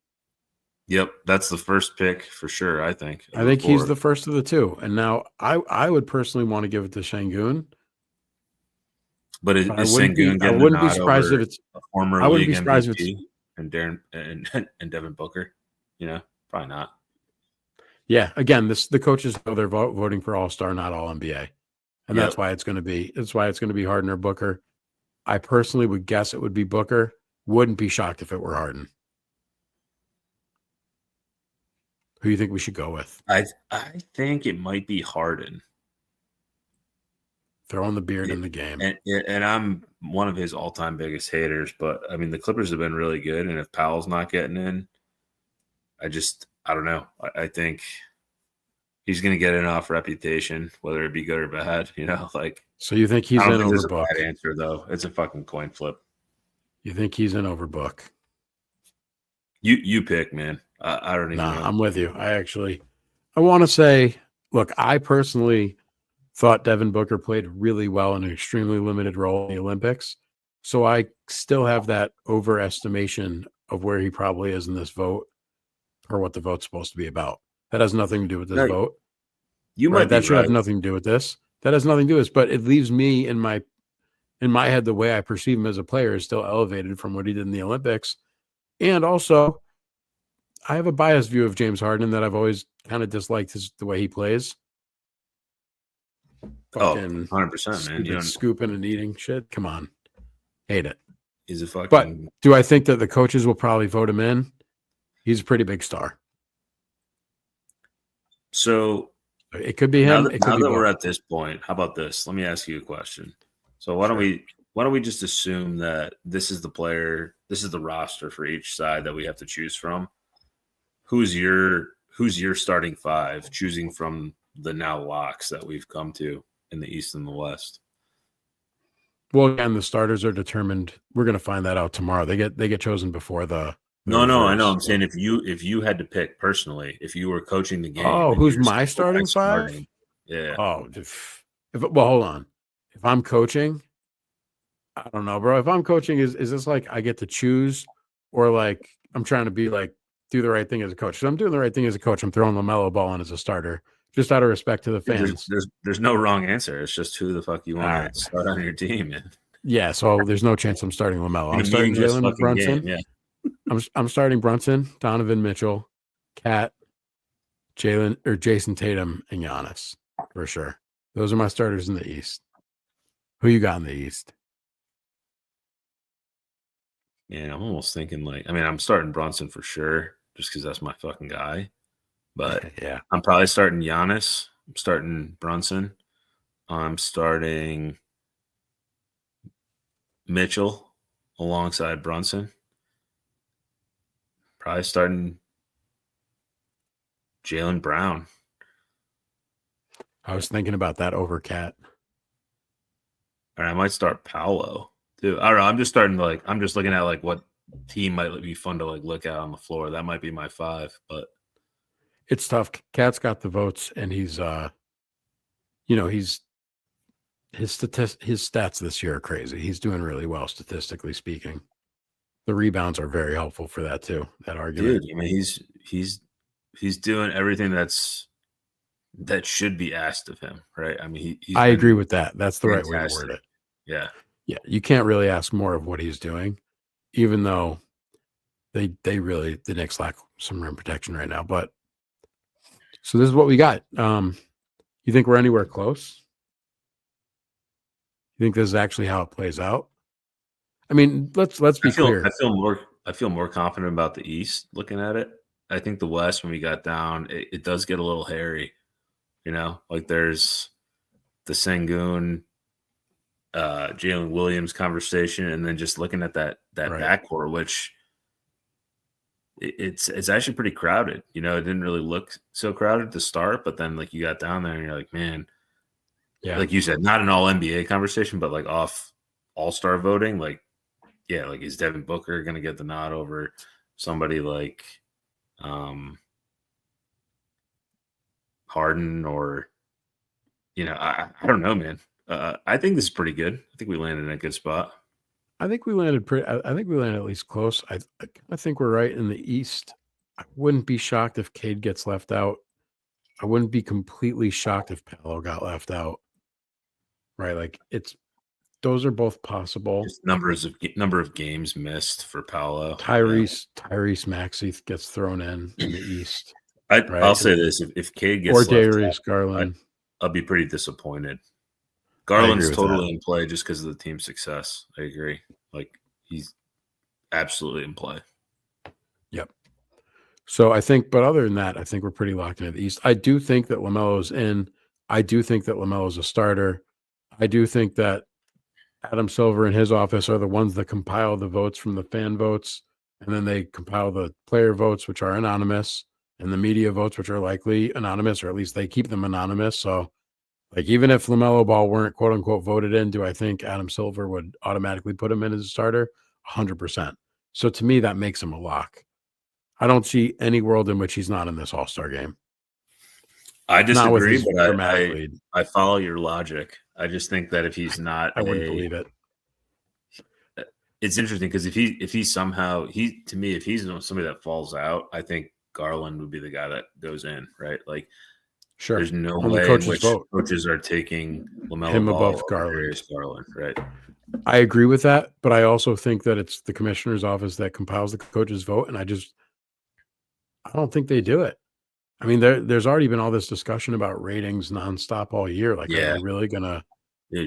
Yep, that's the first pick for sure. I think of I the think he's four. the first of the two. And now I would personally want to give it to Şengün, But but is Sengun I getting the wouldn't be nod surprised if over it's a former I wouldn't league be surprised if it's MVP and and Devin Booker? Probably not. yeah, again, the coaches know they're voting for all-star, not all NBA. And Yep. that's why it's going to be Harden or Booker. I personally would guess it would be Booker. Wouldn't be shocked if it were Harden. Who do you think we should go with? I think it might be Harden. Throwing the beard Yeah, in the game. and I'm one of his all-time biggest haters, but I mean the Clippers have been really good, and if Powell's not getting in, I don't know. I think he's going to get enough reputation, whether it be good or bad. Like So you think I he's don't in think over there's a Book? bad answer though. It's a fucking coin flip. You think he's in over Book? You pick, man. I don't even Nah, know. I'm with you. I want to say, look, I personally thought Devin Booker played really well in an extremely limited role in the Olympics. So I still have that overestimation of where he probably is in this vote or what the vote's supposed to be about. That has nothing to do with this No, vote, you right? might be That should have right. nothing to do with this. That has nothing to do with this, but it leaves me in my head, the way I perceive him as a player is still elevated from what he did in the Olympics. And also, I have a biased view of James Harden that I've always kind of disliked the way he plays. Oh, Fucking 100%, man. You stupid don't. scooping and eating shit. Come on. Hate it. He's a But fucking. do I think that the coaches will probably vote him in? He's a pretty big star. So It could be him. It could now be that we're both. at this point, how about this? Let me ask you a question. So Sure. why don't we just assume that this is the player, this is the roster for each side that we have to choose from? Who's your starting five, choosing from the now locks that we've come to in the East and the West? Well, again, the starters are determined. We're going to find that out tomorrow. They get chosen before the No, I know. reserves. I'm saying if you had to pick personally, if you were coaching the game Oh, and who's you're my saying who am I starting five? starting? Yeah. Oh, well, hold on. If I'm coaching, I don't know, bro. If I'm coaching, is this like I get to choose, or like I'm trying to be like do the right thing as a coach? So I'm doing the right thing as a coach. I'm throwing LaMelo Ball in as a starter, just out of respect to the fans. There's no wrong answer. It's just who the fuck you All want right. to start on your team, man. Yeah. So there's no chance I'm starting LaMelo. In I'm a starting meaningless Jalen fucking game. Brunson. Yeah. I'm starting Brunson, Donovan Mitchell, Cat, Jalen or Jason Tatum, and Giannis for sure. Those are my starters in the East. Who you got in the East? Yeah, I'm almost thinking like, I mean, I'm starting Brunson for sure, just because that's my fucking guy. But Yeah. I'm probably starting Giannis. I'm starting Brunson. I'm starting Mitchell alongside Brunson. Probably starting Jalen Brown. I was thinking about that over Cat. Or I might start Paolo Dude, I don't know. I'm just starting to I'm just looking at what team might be fun to look at on the floor. That might be my 5, but It's tough. Cat's got the votes, and he's he's his stats this year are crazy. He's doing really well statistically speaking. The rebounds are very helpful for that too. That argument. dude, I mean, he's doing everything that should be asked of him, right? I mean, he's I agree been with that. That's the right way to word fantastic. it. Yeah. Yeah, you can't really ask more of what he's doing, even though the Knicks lack some rim protection right now. But so this is what we got. You think we're anywhere close? You think this is actually how it plays out? I mean, let's be clear. I feel more confident about the East looking at it. I think the West, when we got down, it does get a little hairy. There's the Sengun, Jalen Williams conversation, and then just looking at that Right. backcourt, which it's actually pretty crowded. It didn't really look so crowded to start, but then you got down there and you're like, man, Yeah. like you said, not an all NBA conversation, but off all-star voting, is Devin Booker going to get the nod over somebody like Harden or, I don't know, man. I think this is pretty good. I think we landed in a good spot. I think we landed I think we landed at least close. I think we're right in the East. I wouldn't be shocked if Cade gets left out. I wouldn't be completely shocked if Paolo got left out. Right? Those are both possible. Just number of games missed for Paolo. Tyrese Maxey gets thrown in the East. I'll say this: if Cade gets or left Darius out, Garland, I'll be pretty disappointed. Garland's totally in play just because of the team's success. I agree. He's absolutely in play. Yep. So I think, but other than that, I think we're pretty locked into the East. I do think that LaMelo's in. I do think that LaMelo's a starter. I do think that Adam Silver and his office are the ones that compile the votes from the fan votes, and then they compile the player votes, which are anonymous, and the media votes, which are likely anonymous, or at least they keep them anonymous. So, even if LaMelo Ball weren't quote unquote voted in, do I think Adam Silver would automatically put him in as a starter? 100%. So to me, that makes him a lock. I don't see any world in which he's not in this All-Star game. I disagree, but I follow your logic. I just think that if he's not, I wouldn't believe it. It's interesting because if he's somehow to me, if he's somebody that falls out, I think Garland would be the guy that goes in, right? Sure. There's no way in which coaches are taking LaMelo Ball above Garland, right? I agree with that, but I also think that it's the commissioner's office that compiles the coaches' vote, and I don't think they do it. I mean, there's already been all this discussion about ratings nonstop all year. Are they really gonna?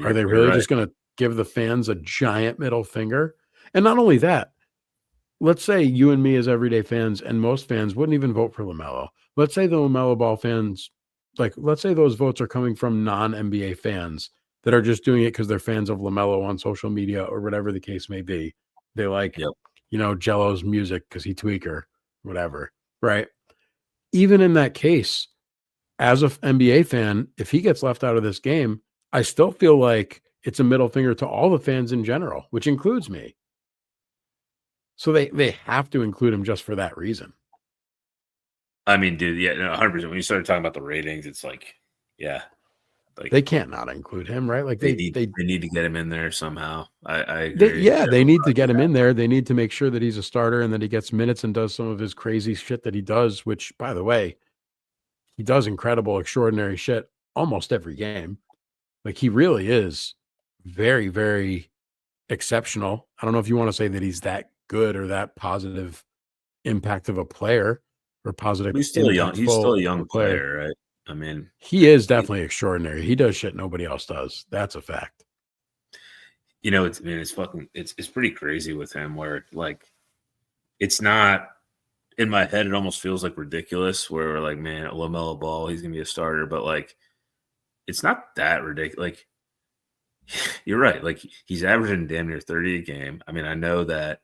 Are they really just gonna give the fans a giant middle finger? And not only that, let's say you and me as everyday fans, and most fans wouldn't even vote for LaMelo. Let's say the LaMelo Ball fans, let's say those votes are coming from non-NBA fans that are just doing it because they're fans of LaMelo on social media or whatever the case may be. They Jello's music because he tweaker, whatever, right? Even in that case, as an NBA fan, if he gets left out of this game, I still feel like it's a middle finger to all the fans in general, which includes me. So they have to include him just for that reason. I mean, dude, 100%. When you started talking about the ratings, it's they can't not include him, right? They need to get him in there somehow. I agree. They need to get him in there. They need to make sure that he's a starter and that he gets minutes and does some of his crazy shit that he does, which, by the way, he does incredible, extraordinary shit almost every game. He really is very, very exceptional. I don't know if you want to say that he's that good or that positive impact of a player or positive. He's still young. He's still a young player, right? I mean, he is definitely extraordinary. He does shit nobody else does. That's a fact. It's pretty crazy with him where it's not in my head. It almost feels ridiculous where we're like, man, LaMelo Ball, he's going to be a starter, but it's not that ridiculous. You're right. He's averaging damn near 30 a game. I mean, I know that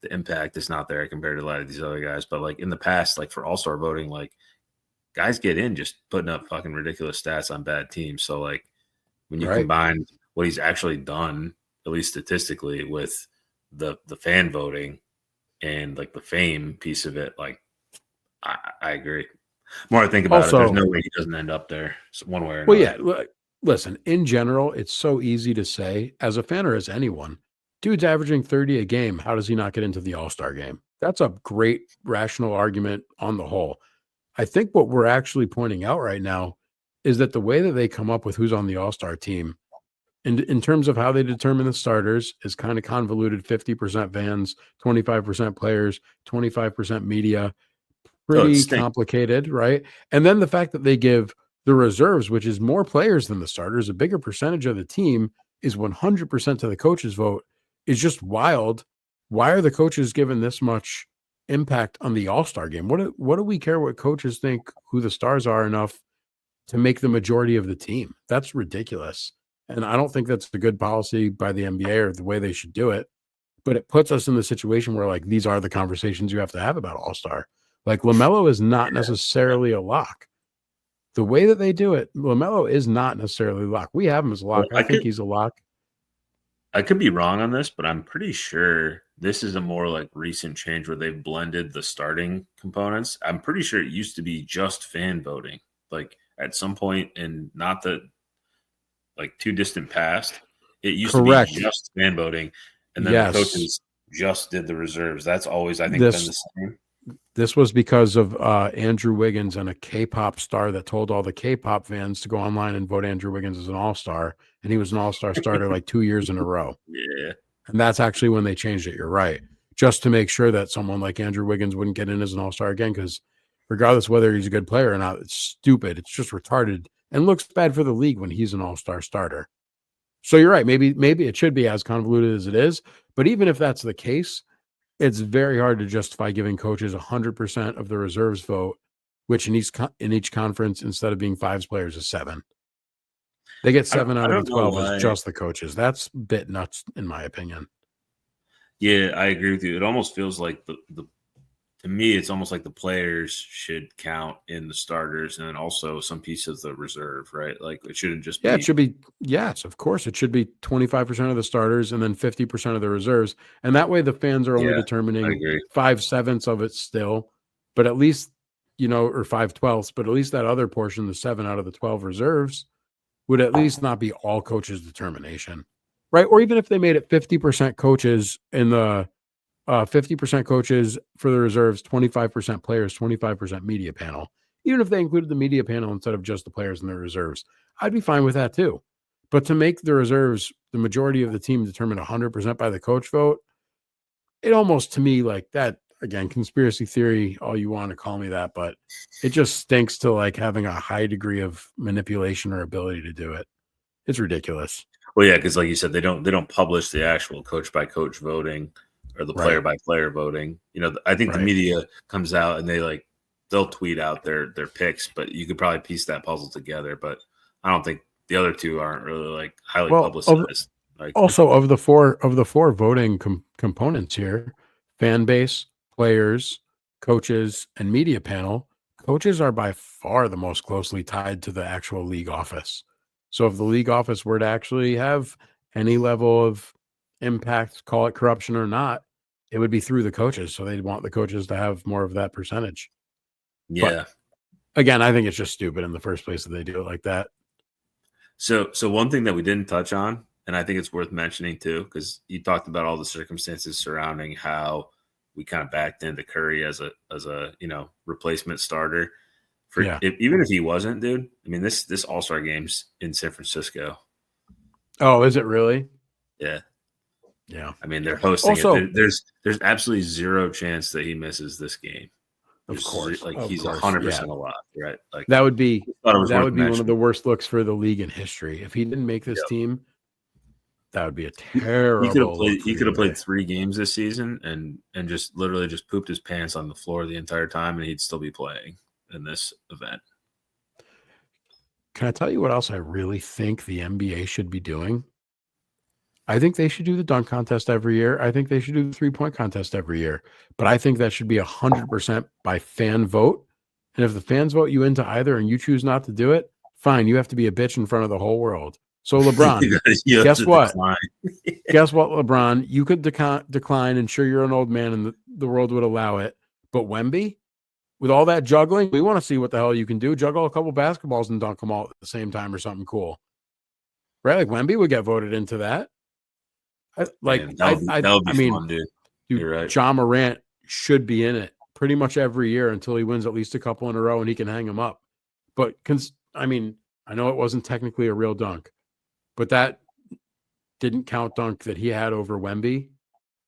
the impact is not there compared to a lot of these other guys, but in the past, for All-Star voting, guys get in just putting up fucking ridiculous stats on bad teams. So when you combine what he's actually done at least statistically, with the fan voting and like the fame piece of it. Like, I agree. The more I think about it, there's Also, no way he doesn't end up there one way or well, another. yeah, listen, in general, it's so easy to say as a fan or as anyone, dude's averaging 30 a game. How does he not get into the All-Star game? That's a great rational argument on the whole. I think what we're actually pointing out right now is that the way that they come up with who's on the All-Star team in terms of how they determine the starters is kind of convoluted. 50% fans, 25% players, 25% media, Oh, it pretty stinks. complicated, right? And then the fact that they give the reserves, which is more players than the starters, a bigger percentage of the team is 100% to the coaches vote is just wild. Why are the coaches given this much impact on the All-Star game? What do we care what coaches think who the stars are enough to make the majority of the team? That's ridiculous. And I don't think that's a good policy by the NBA or the way they should do it. But it puts us in the situation where like these are the conversations you have to have about All-Star. Like LaMelo is not Yeah. necessarily a lock. The way that they do it, LaMelo is not necessarily a lock. We have him as a Well, lock. I think he's a lock. I could be wrong on this, but I'm pretty sure this is a more like recent change where they've blended the starting components. I'm pretty sure it used to be just fan voting, like at some point in not the like too distant past, it used to be Correct. just fan voting, and then the Yes. coaches just did the reserves. That's always, I think, been This the same. this was because of Andrew Wiggins and a K-pop star that told all the K-pop fans to go online and vote Andrew Wiggins as an all-star, and he was an all-star starter like 2 years in a row. Yeah. And that's actually when they changed it. You're right. Just to make sure that someone like Andrew Wiggins wouldn't get in as an all-star again, because regardless whether he's a good player or not, it's stupid. It's just retarded and looks bad for the league when he's an all-star starter. So you're right. Maybe it should be as convoluted as it is. But even if that's the case, it's very hard to justify giving coaches 100% of the reserves vote, which in each conference, instead of being fives players, is seven. They get seven I out of the don't know 12 as why. just the coaches. That's a bit nuts, in my opinion. Yeah, I agree with you. It almost feels like the to me, it's almost like the players should count in the starters and then also some piece of the reserve, right? Like it shouldn't just Yeah, it be should be. Yes, of course. It should be 25% of the starters and then 50% of the reserves. And that way the fans are only yeah, I determining agree. 5/7 of it still, but at least, or 5/12, but at least that other portion, the 7 out of the 12 reserves, would at least not be all coaches' determination. Right. Or even if they made it 50% coaches in the 50% coaches for the reserves, 25% players, 25% media panel. Even if they included the media panel instead of just the players and the reserves, I'd be fine with that too. But to make the reserves the majority of the team determined 100% by the coach vote, it almost to me like that again, conspiracy theory, all you want to call me that, but it just stinks to like having a high degree of manipulation or ability to do it. It's ridiculous. Well, yeah, because like you said, they don't publish the actual coach by coach voting or the player Right. by player voting. I think the Right. media comes out and they'll tweet out their picks, but you could probably piece that puzzle together. But I don't think the other two aren't really like highly Well, publicized. Like, also, of the four voting components here, fan base, players, coaches, and media panel, coaches are by far the most closely tied to the actual league office. So if the league office were to actually have any level of impact, call it corruption or not, it would be through the coaches. So they'd want the coaches to have more of that percentage. But yeah. again, I think it's just stupid in the first place that they do it like that. So one thing that we didn't touch on, and I think it's worth mentioning too, because you talked about all the circumstances surrounding how we kind of backed into Curry as a replacement starter. Yeah. Even if he wasn't, dude. I mean, this All Star game's in San Francisco. Oh, is it really? Yeah, Yeah. I mean they're hosting it. Also, There's absolutely zero chance that he misses this game. of There's course, like of he's course. Yeah. 100% alive, right? Like That would be thought it was that worth would be one of the mentioning. worst looks for the league in history. If he didn't make this Yep. team, that would be a He could have terrible played. look for He the could have played NBA. 3 games this season, and just literally just pooped his pants on the floor the entire time, and he'd still be playing in this event. Can I tell you what else I really think the NBA should be doing? I think they should do the dunk contest every year. I think they should do the three-point contest every year. But I think that should be 100% by fan vote. And if the fans vote you into either and you choose not to do it, fine, you have to be a bitch in front of the whole world. So LeBron, You have guess to what? decline. Guess what, LeBron? You could decline, and sure, you're an old man, and the world would allow it. But Wemby, with all that juggling, we want to see what the hell you can do. Juggle a couple basketballs and dunk them all at the same time or something cool, right? Like Wemby would get voted into that. Man, that would be I mean, fun, dude. dude, You're right. John Morant should be in it pretty much every year until he wins at least a couple in a row and he can hang them up. But I mean, I know it wasn't technically a real dunk, but that didn't count dunk that he had over Wemby.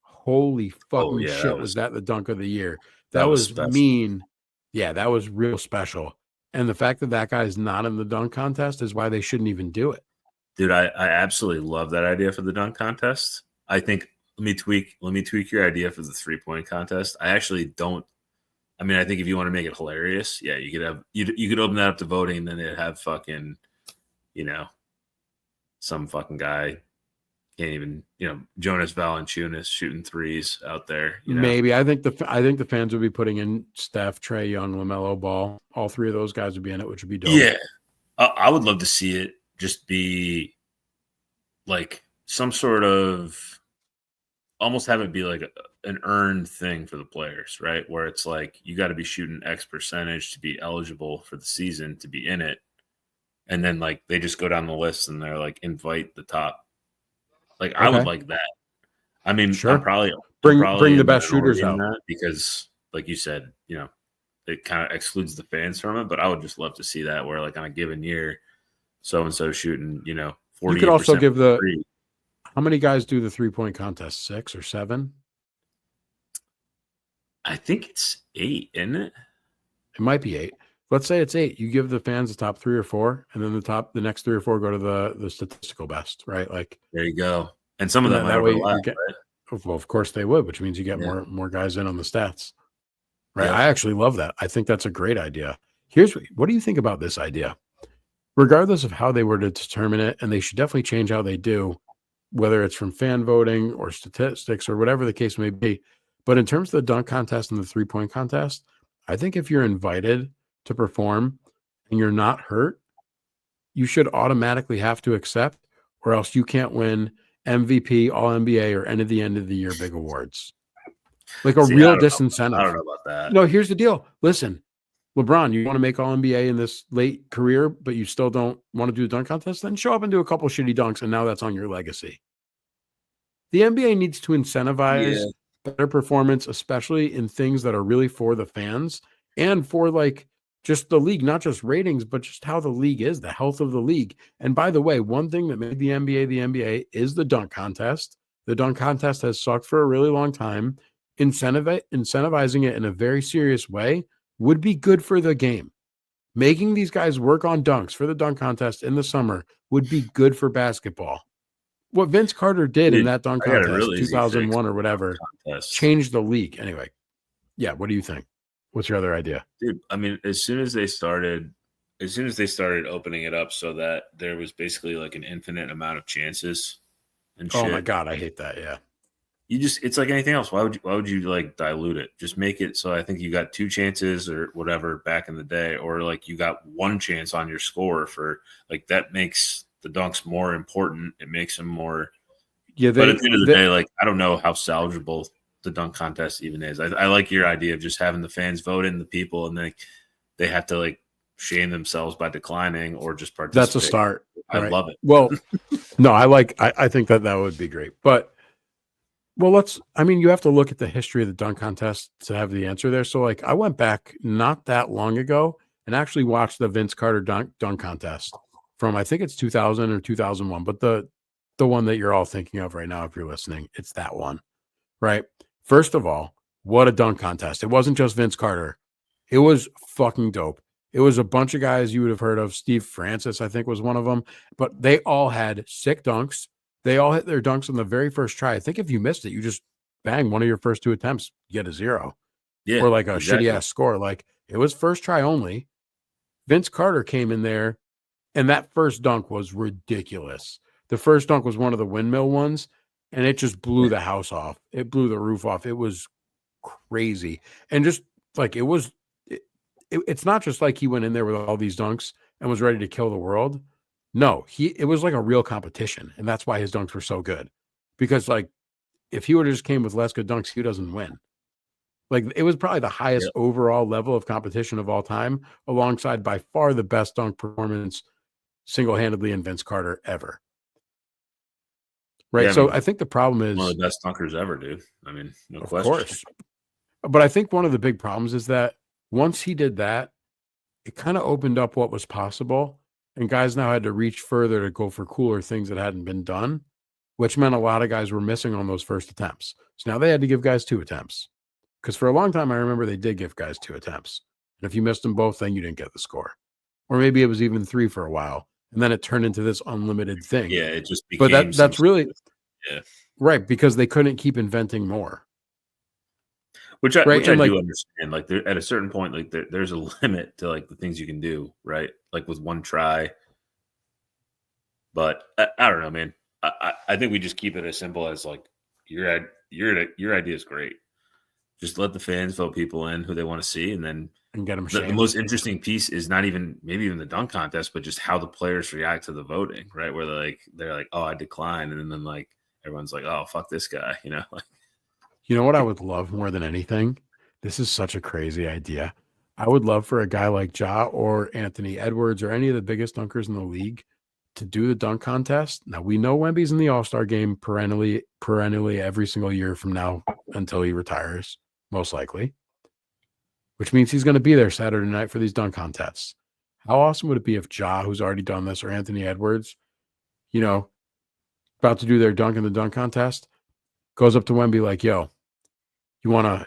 Holy Oh fucking yeah, shit, was that the dunk of the year? That that was was special, mean. Yeah, that was real special. And the fact that that guy's not in the dunk contest is why they shouldn't even do it. dude. I absolutely love that idea for the dunk contest. I think let me tweak your idea for the 3-point contest. I actually don't. I mean, I think if you want to make it hilarious, yeah, you could open that up to voting, and then they'd have fucking, you know, some fucking guy can't even, Jonas Valanciunas shooting threes out there, Maybe I think the fans would be putting in Steph, Trey Young, LaMelo Ball. All three of those guys would be in it, which would be dope. Yeah, I would love to see it just be like some sort of almost have it be like an earned thing for the players, right? Where it's like you got to be shooting X percentage to be eligible for the season to be in it. And then like they just go down the list and they're like invite the top. Like I would Okay, like that. I mean, I'm sure. probably Bring the in the best shooters minority in out. that because like you said, it kind of excludes the fans from it. But I would just love to see that where like on a given year, so and so shooting, You could also 48% give the free. how many guys do the 3-point contest? 6 or 7? I think it's 8, isn't it? It might be 8. Let's say it's 8. You give the fans the top 3 or 4, and then the next 3 or 4 go to the statistical best, right? Like, There you go. And some of and that might that way overlap, you get. right? Well, of course they would, which means you get Yeah. more guys in on the stats, right? Yep. I actually love that. I think that's a great idea. Here's what do you think about this idea? Regardless of how they were to determine it, and they should definitely change how they do, whether it's from fan voting or statistics or whatever the case may be. But in terms of the dunk contest and the 3-point contest, I think if you're invited to perform and you're not hurt, you should automatically have to accept, or else you can't win MVP, All NBA, or end of the year big awards. Like a See, real I don't disincentive. know about that. No, here's the deal. Listen, LeBron, you want to make All NBA in this late career, but you still don't want to do the dunk contest? Then show up and do a couple shitty dunks, and now that's on your legacy. The NBA needs to Yeah. incentivize better performance, especially in things that are really for the fans and for like just the league, not just ratings, but just how the league is, the health of the league. And by the way, one thing that made the NBA is the dunk contest. The dunk contest has sucked for a really long time. Incentivizing it in a very serious way would be good for the game. Making these guys work on dunks for the dunk contest in the summer would be good for basketball. What Vince Carter did in Dude, that dunk I got a contest, real easy fix 2001 or for the dunk whatever, contest. changed the league. Anyway, yeah, what do you think? What's your other idea? Dude, I mean, as soon as they started opening it up so that there was basically like an infinite amount of chances and Oh my shit, God, I hate that. Yeah. it's like anything else. Why would you like dilute it? Just make it so I think you got 2 chances or whatever back in the day, or like you got 1 chance on your score for like that makes the dunks more important. It makes them more. Yeah, But at the end of the day, like I don't know how salvageable the dunk contest even is. I like your idea of just having the fans vote in the people, and then they have to like shame themselves by declining or just that's a participate. start. I Right. love it. Well, no, I think that would be great. But well, I mean, you have to look at the history of the dunk contest to have the answer there. So, like, I went back not that long ago and actually watched the Vince Carter dunk contest from, I think it's 2000 or 2001, but the one that you're all thinking of right now, if you're listening, it's that one, right? First of all, what a dunk contest. It wasn't just Vince Carter. It was fucking dope. It was a bunch of guys you would have heard of. Steve Francis, I think, was one of them, but they all had sick dunks. They all hit their dunks on the very first try. I think if you missed it, you just bang one of your first 2 attempts, get a 0 Yeah, or like a shitty exactly. ass score. Like it was first try only. Vince Carter came in there, and that first dunk was ridiculous. The first dunk was one of the windmill ones, and it just blew the house off. It blew the roof off. It was crazy. And just like it's not just like he went in there with all these dunks and was ready to kill the world. No, it was like a real competition, and that's why his dunks were so good. Because like if he would have just came with less good dunks, he doesn't win. Like it was probably the highest Yep. overall level of competition of all time, alongside by far the best dunk performance single-handedly in Vince Carter ever. Yeah, Right. I So mean, I think the problem one is, of the best dunkers ever, dude. I mean, no of question. course, but I think one of the big problems is that once he did that, it kind of opened up what was possible. And guys now had to reach further to go for cooler things that hadn't been done, which meant a lot of guys were missing on those first attempts. So now they had to give guys 2 attempts. Because for a long time, I remember they did give guys 2 attempts. And if you missed them both, then you didn't get the score. Or maybe it was even 3 for a while. And then it turned into this unlimited thing. Yeah, it just But became some that's really yeah. right, because they couldn't keep inventing more. Right. Which I And like, do understand. Like there, at a certain point, like there's a limit to like the things you can do, right? Like with one try. But I don't know, man. I think we just keep it as simple as like your idea is great. Just let the fans vote people in who they want to see, and then and get them the shamed. most interesting piece is not even maybe even the dunk contest, but just how the players react to the voting, right? Where they're like, oh, I decline, and then like everyone's like, oh, fuck this guy, you know? Like, You know what I would love more than anything? This is such a crazy idea. I would love for a guy like Ja or Anthony Edwards or any of the biggest dunkers in the league to do the dunk contest. Now we know Wemby's in the All-Star game perennially every single year from now until he retires, most likely, which means he's going to be there Saturday night for these dunk contests. How awesome would it be if Ja, who's already done this, or Anthony Edwards, you know, about to do their dunk in the dunk contest, goes up to Wemby like, yo, you wanna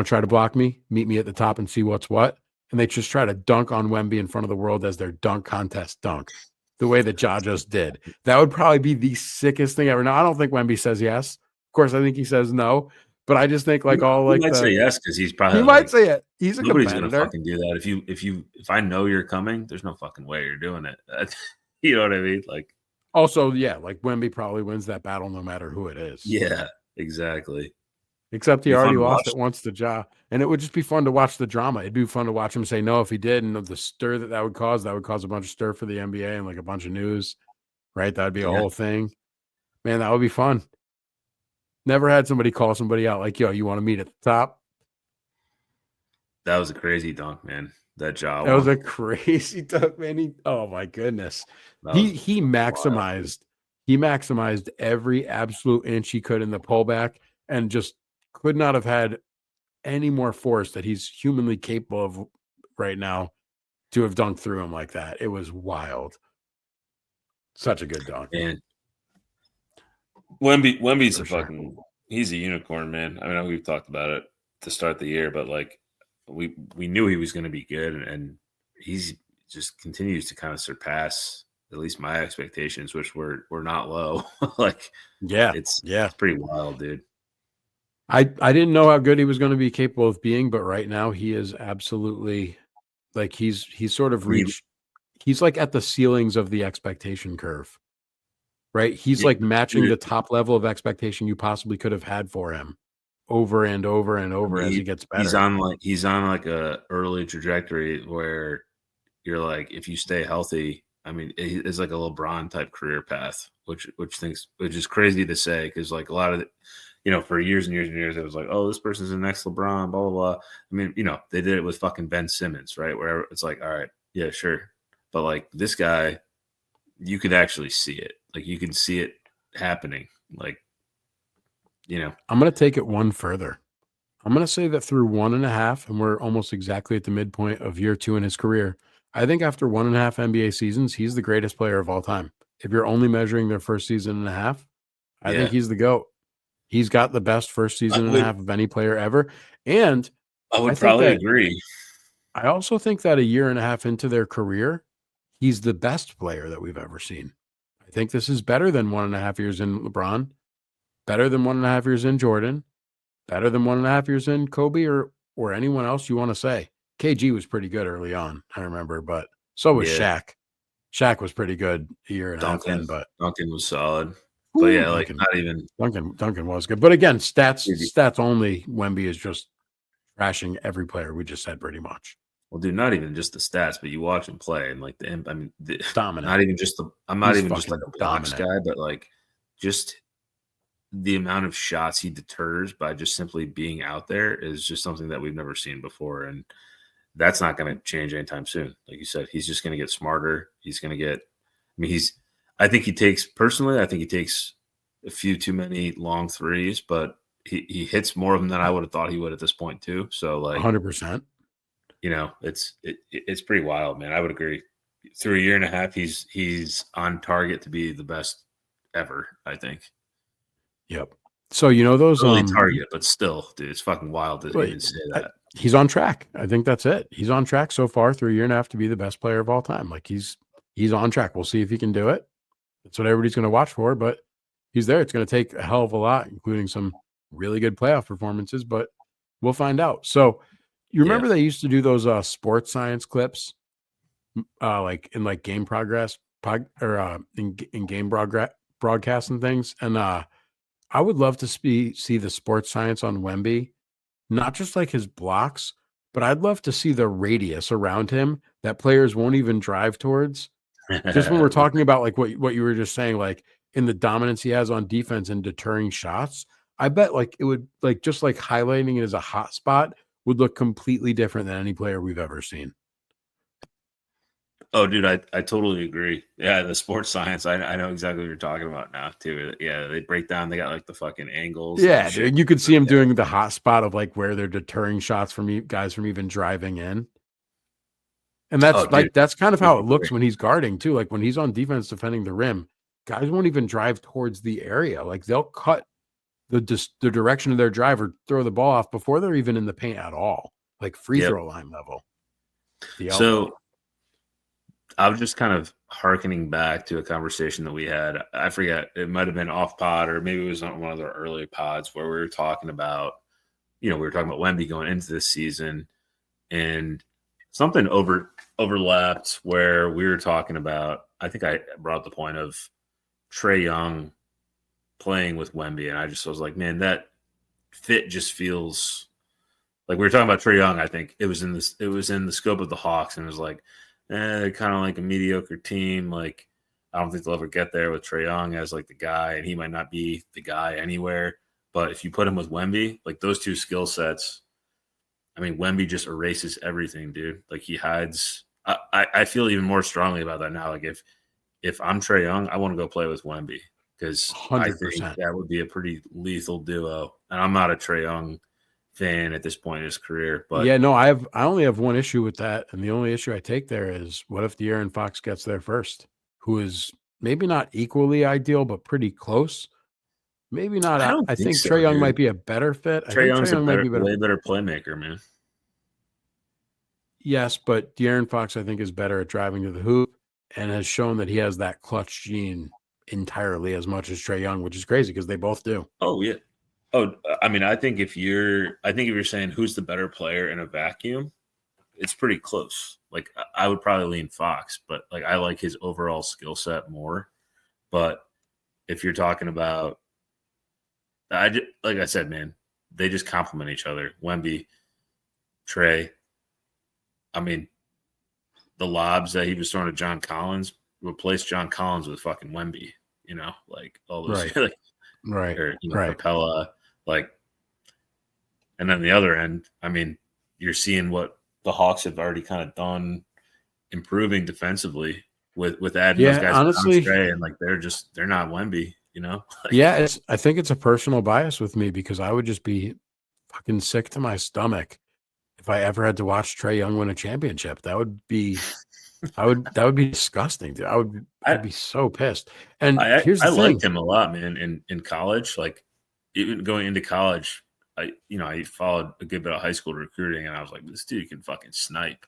try to block me? Meet me at the top and see what's what. And they just try to dunk on Wemby in front of the world as their dunk contest dunk, the way that Ja just did. That would probably be the sickest thing ever. Now, I don't think Wemby says yes. Of course, I think he says no. But I just think like all he like might say the yes because he's he probably might like say it. He's a nobody's gonna competitor. fucking do that. If I know you're coming, there's no fucking way you're doing it. You know what I mean? Like, Also, yeah, like Wemby probably wins that battle no matter who it is. yeah, exactly. Except he Be fun already to lost watch. it once to Ja, and it would just be fun to watch the drama. It'd be fun to watch him say no if he did, and the stir that would cause a bunch of stir for the NBA and like a bunch of news, right? That would be a Yeah, whole thing. Man, that would be fun. Never had somebody call somebody out like, "Yo, you want to meet at the top?" that was a crazy dunk, man. That jaw That was one. a crazy dunk, man. Oh my goodness, That was he wild. maximized every absolute inch he could in the pullback, and just could not have had any more force that he's humanly capable of right now to have dunked through him like that. It was wild. Such a good dunk, And Wemby's for a sure. fucking he's a unicorn, man. I know we've talked about it to start the year, but like we knew he was going to be good, and he's just continues to kind of surpass at least my expectations, which were not low. Like Yeah, it's yeah. it's pretty wild, dude. I didn't know how good he was going to be capable of being, but right now he is absolutely like he's sort of I mean, reached. He's like at the ceilings of the expectation curve, right? He's yeah, like matching dude, the top level of expectation you possibly could have had for him over and over and I over mean, as he gets he's better. on like a early trajectory where you're like, if you stay healthy, I mean, it's like a LeBron type career path, which is crazy to say because like a lot of for years and years and years, it was like, oh, this person's the next LeBron, blah blah blah. I mean, they did it with fucking Ben Simmons, right? Where it's like, all right, yeah, sure, but like this guy, you could actually see it, like you can see it happening, like you know, I'm going to take it one further. I'm going to say that through 1.5, and we're almost exactly at the midpoint of year 2 in his career. I think after 1.5 NBA seasons, he's the greatest player of all time. If you're only measuring their first season and a half, I think yeah, he's the GOAT. He's got the best first I season and a would half of any player ever. And I I would think probably that agree. I also think that a year and a half into their career, he's the best player that we've ever seen. I think this is better than 1.5 years in LeBron, better than 1.5 years in Jordan, better than 1.5 years in Kobe or anyone else you want to say. KG was pretty good early on, I remember, but so was Yeah, Shaq. Shaq was pretty good a year and a half Duncan in, but Duncan was solid, but whoo, yeah, like not even. Duncan was good. But again, stats only. Wemby is just trashing every player we just said pretty much. Well, dude, not even just the stats, but you watch him play and like Dominant. not even just I'm not He's even just like fucking a blocks dominant. guy, but like just the amount of shots he deters by just simply being out there is just something that we've never seen before. And that's not going to change anytime soon. Like you said, he's just going to get smarter. He's going to get, I mean, I think I think he takes a few too many long threes, but he hits more of them than I would have thought he would at this point too. So like, 100%. it's pretty wild, man. I would agree. Through a year and a half, he's on target to be the best ever, I think. Yep. So those Early target, but still, dude, it's fucking wild to wait, even say that. he's on track. I think that's it. He's on track so far through a year and a half to be the best player of all time. Like he's on track. We'll see if he can do it. That's what everybody's going to watch for, but he's there. It's going to take a hell of a lot, including some really good playoff performances, but we'll find out. So you Yeah. remember they used to do those sports science clips like in like game progress in game broadcasts and things. And I would love to see the sports science on Wemby, not just like his blocks, but I'd love to see the radius around him that players won't even drive towards. Just when we're talking about like what you were just saying, like in the dominance he has on defense and deterring shots, I bet like it would like just like highlighting it as a hot spot would look completely different than any player we've ever seen. Oh, dude, I totally agree. Yeah, the sports science, I know exactly what you're talking about now, too. Yeah, they break down, they got like the fucking angles and Yeah, shit. dude, you could see him Yeah. doing the hot spot of like where they're deterring shots from guys from even driving in. And Oh, that's dude, like that's kind of how completely it agree. looks when he's guarding too. Like when he's on defense defending the rim, guys won't even drive towards the area. Like they'll cut the direction of their drive or throw the ball off before they're even in the paint at all. Like free Yep. throw line level, the elbow. So I was just kind of hearkening back to a conversation that we had. I forget, it might have been off pod or maybe it was on one of the early pods where we were talking about, we were talking about Wemby going into this season and something overlapped where we were talking about, I think I brought up the point of Trae Young playing with Wemby. And I was like, man, that fit just feels like we were talking about Trae Young. I think it was in the scope of the Hawks, and it was like, they're kind of like a mediocre team. Like, I don't think they'll ever get there with Trae Young as like the guy, and he might not be the guy anywhere. But if you put him with Wemby, like those two skill sets, I mean, Wemby just erases everything, dude. Like he hides. I feel even more strongly about that now. Like if I'm Trae Young, I want to go play with Wemby because I think 100%. that would be a pretty lethal duo. And I'm not a Trae Young fan at this point in his career, but Yeah, no, I only have one issue with that, and the only issue I take there is what if De'Aaron Fox gets there first, who is maybe not equally ideal, but pretty close. Maybe not. I don't I think think so, Trae Young might dude. be a better fit. I Trae think Trae Young's Young might be better. way better playmaker, man. Yes, but De'Aaron Fox, I think, is better at driving to the hoop and has shown that he has that clutch gene entirely as much as Trae Young, which is crazy because they both do. Oh yeah. Oh, I mean, I think if you're saying who's the better player in a vacuum, it's pretty close. Like I would probably lean Fox, but like I like his overall skill set more. But if you're talking about, like I said, man, they just complement each other. Wemby, Trey. I mean, the lobs that he was throwing to John Collins replaced John Collins with fucking Wemby. Like all those, Right, like right, or right. Capella, like, and then the other end. I mean, you're seeing what the Hawks have already kind of done, improving defensively with adding those Yeah, guys around honestly, Trey, and like they're not Wemby. Like, yeah, I think it's a personal bias with me because I would just be fucking sick to my stomach if I ever had to watch Trae Young win a championship. That would be disgusting, dude. I'd I be so pissed. And I here's I the liked thing. him a lot, man. In college, like even going into college, I followed a good bit of high school recruiting, and I was like, this dude can fucking snipe.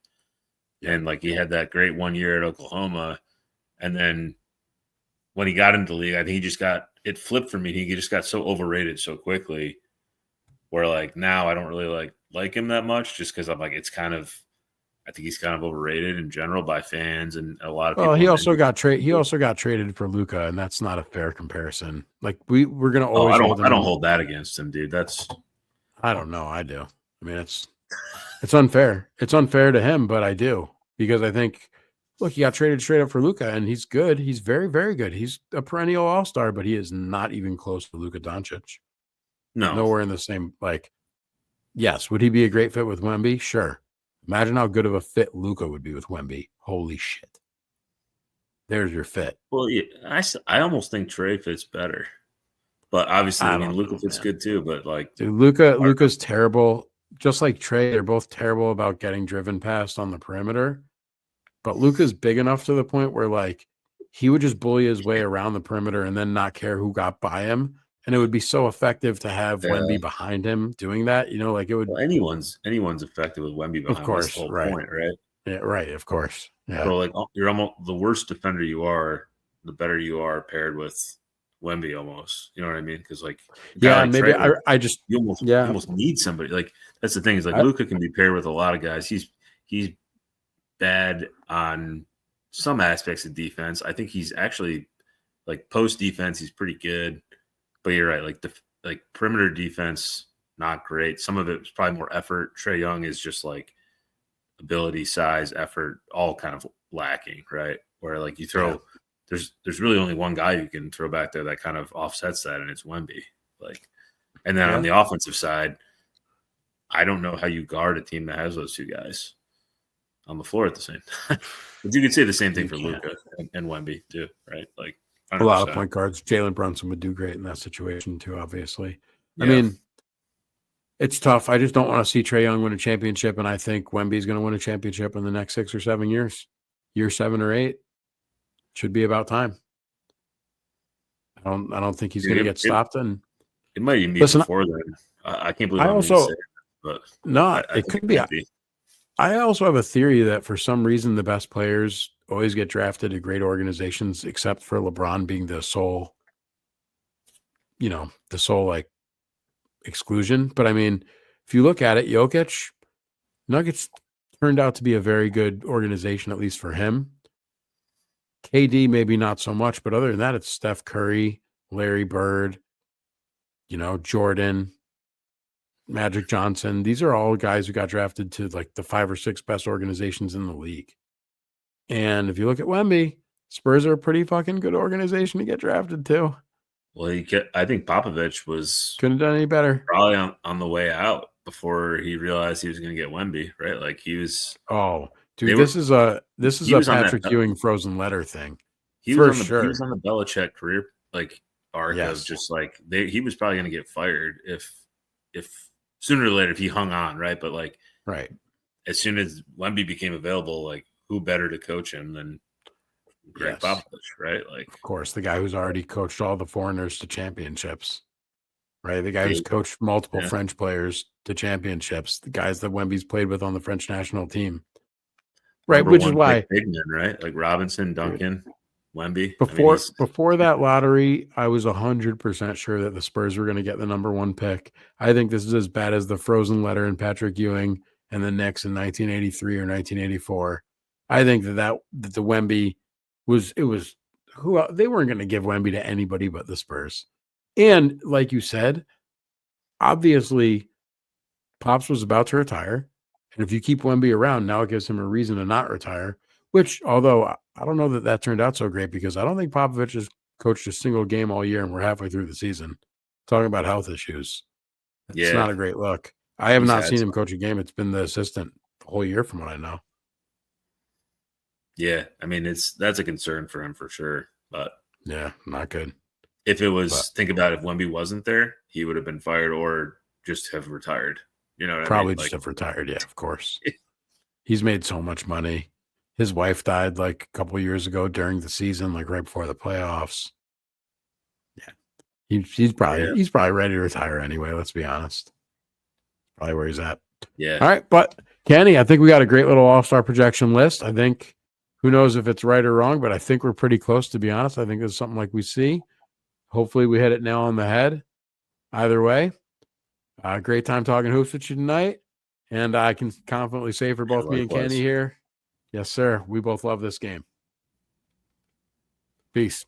Yep. And like he had that great 1 year at Oklahoma, and then when he got into the league, I think he just got it flipped for me. He just got so overrated so quickly. Where like now I don't really like him that much, just because I'm like I think he's kind of overrated in general by fans and a lot of Well, people in the he industry. also got traded for Luca, and that's not a fair comparison. Like we're gonna Oh, always hold I don't him. hold that against him, dude. That's I don't know. I do. I mean, it's It's unfair. It's unfair to him, but I do because I think, look, he got traded straight up for Luka, and he's good. He's very, very good. He's a perennial all star, but he is not even close to Luka Doncic. No. Nowhere in the same. Like, yes, would he be a great fit with Wemby? Sure. Imagine how good of a fit Luka would be with Wemby. Holy shit! There's your fit. Well, yeah, I almost think Trey fits better, but obviously, I I mean, don't Luka know, fits man. good too. But like, Dude, hard Luka's terrible. Just like Trey, they're both terrible about getting driven past on the perimeter. But Luka's big enough to the point where like he would just bully his way around the perimeter and then not care who got by him. And it would be so effective to have to, Wemby behind him doing that. You know, like it would, well, anyone's effective with Wemby of behind him. That's the course, whole right. point, right? Yeah, right, of course. Yeah. So like, you're almost the worst defender you are, the better you are paired with Wemby. Almost, you know what I mean? Because like a guy Yeah, like Trey, maybe like I just you yeah. almost need somebody. Like that's the thing is like I Luka can be paired with a lot of guys. He's bad on some aspects of defense. I think he's actually like post defense, he's pretty good. But you're right, like like perimeter defense, not great. Some of it was probably more effort. Trey Young is just like ability, size, effort, all kind of lacking, right? Where like you yeah. throw, there's really only one guy you can throw back there that kind of offsets that, and it's Wemby. Like, and then on Yeah. the offensive side, I don't know how you guard a team that has those two guys on the floor at the same time. But you could say the same thing You for can't. Luka and Wemby too, right? Like A lot of 100%. point guards. Jalen Brunson would do great in that situation too, obviously. I Yeah. mean, it's tough. I just don't want to see Trey Young win a championship, and I think Wemby's going to win a championship in the next 6 or 7 years. Year 7 or 8 should be about time. I don't think he's going to Dude, get stopped. And it might even be listen, before then. I can't believe I I'm even saying also it, but not. I It think it could be. might be. I also have a theory that for some reason the best players always get drafted to great organizations, except for LeBron being the sole, the sole like exclusion. But I mean, if you look at it, Jokic, Nuggets turned out to be a very good organization, at least for him. KD, maybe not so much, but other than that, it's Steph Curry, Larry Bird, Jordan, Magic Johnson. These are all guys who got drafted to like the 5 or 6 best organizations in the league. And if you look at Wemby, Spurs are a pretty fucking good organization to get drafted to. Well, I think Popovich was Couldn't have done any better. probably on the way out before he realized he was going to get Wemby, right? Like Oh, they dude, were, this is he a was on that, Patrick Ewing frozen letter thing. he was For on he was sure. on the Belichick career like arc of Yes. just like he was probably going to get fired if sooner or later if he hung on, right? But like Right. as soon as Wemby became available, like who better to coach him than Greg Yes. Popovich, right? Like Of course, the guy who's already coached all the foreigners to championships. Right. The guy who's the coached multiple yeah, French players to championships, the guys that Wemby's played with on the French national team. Right. number Which is one pick why, big men, right? Like Robinson, dude, Duncan, Wemby. I mean, before that lottery, I was 100% sure that the Spurs were going to get the number 1 pick. I think this is as bad as the frozen letter in Patrick Ewing and the Knicks in 1983 or 1984. I think that the Wemby was who they weren't going to give Wemby to anybody but the Spurs. And like you said, obviously Pops was about to retire. And if you keep Wemby around, now it gives him a reason to not retire, which, although I don't know that turned out so great because I don't think Popovich has coached a single game all year and we're halfway through the season. Talking about health issues. It's yeah, not a great look. I have he's not had seen him some. coach a game. It's been the assistant the whole year from what I know. Yeah, I mean, that's a concern for him for sure. But Yeah, not good. if it But was, think about if Wemby wasn't there, he would have been fired or just have retired. You know what I mean? probably just Like, have retired. Yeah, of course. He's made so much money. His wife died like a couple years ago during the season, like right before the playoffs. Yeah. He's yeah, probably ready to retire anyway. Let's be honest. Probably where he's at. yeah, All right, but Canny, I think we got a great little all-star projection list. I think who knows if it's right or wrong, but I think we're pretty close to be honest. I think it's something like we see. Hopefully, we hit it nail on the head. Either way, great time talking hoops with you tonight, and I can confidently say for yeah, both me and Canny likewise. here, yes, sir, we both love this game. Peace.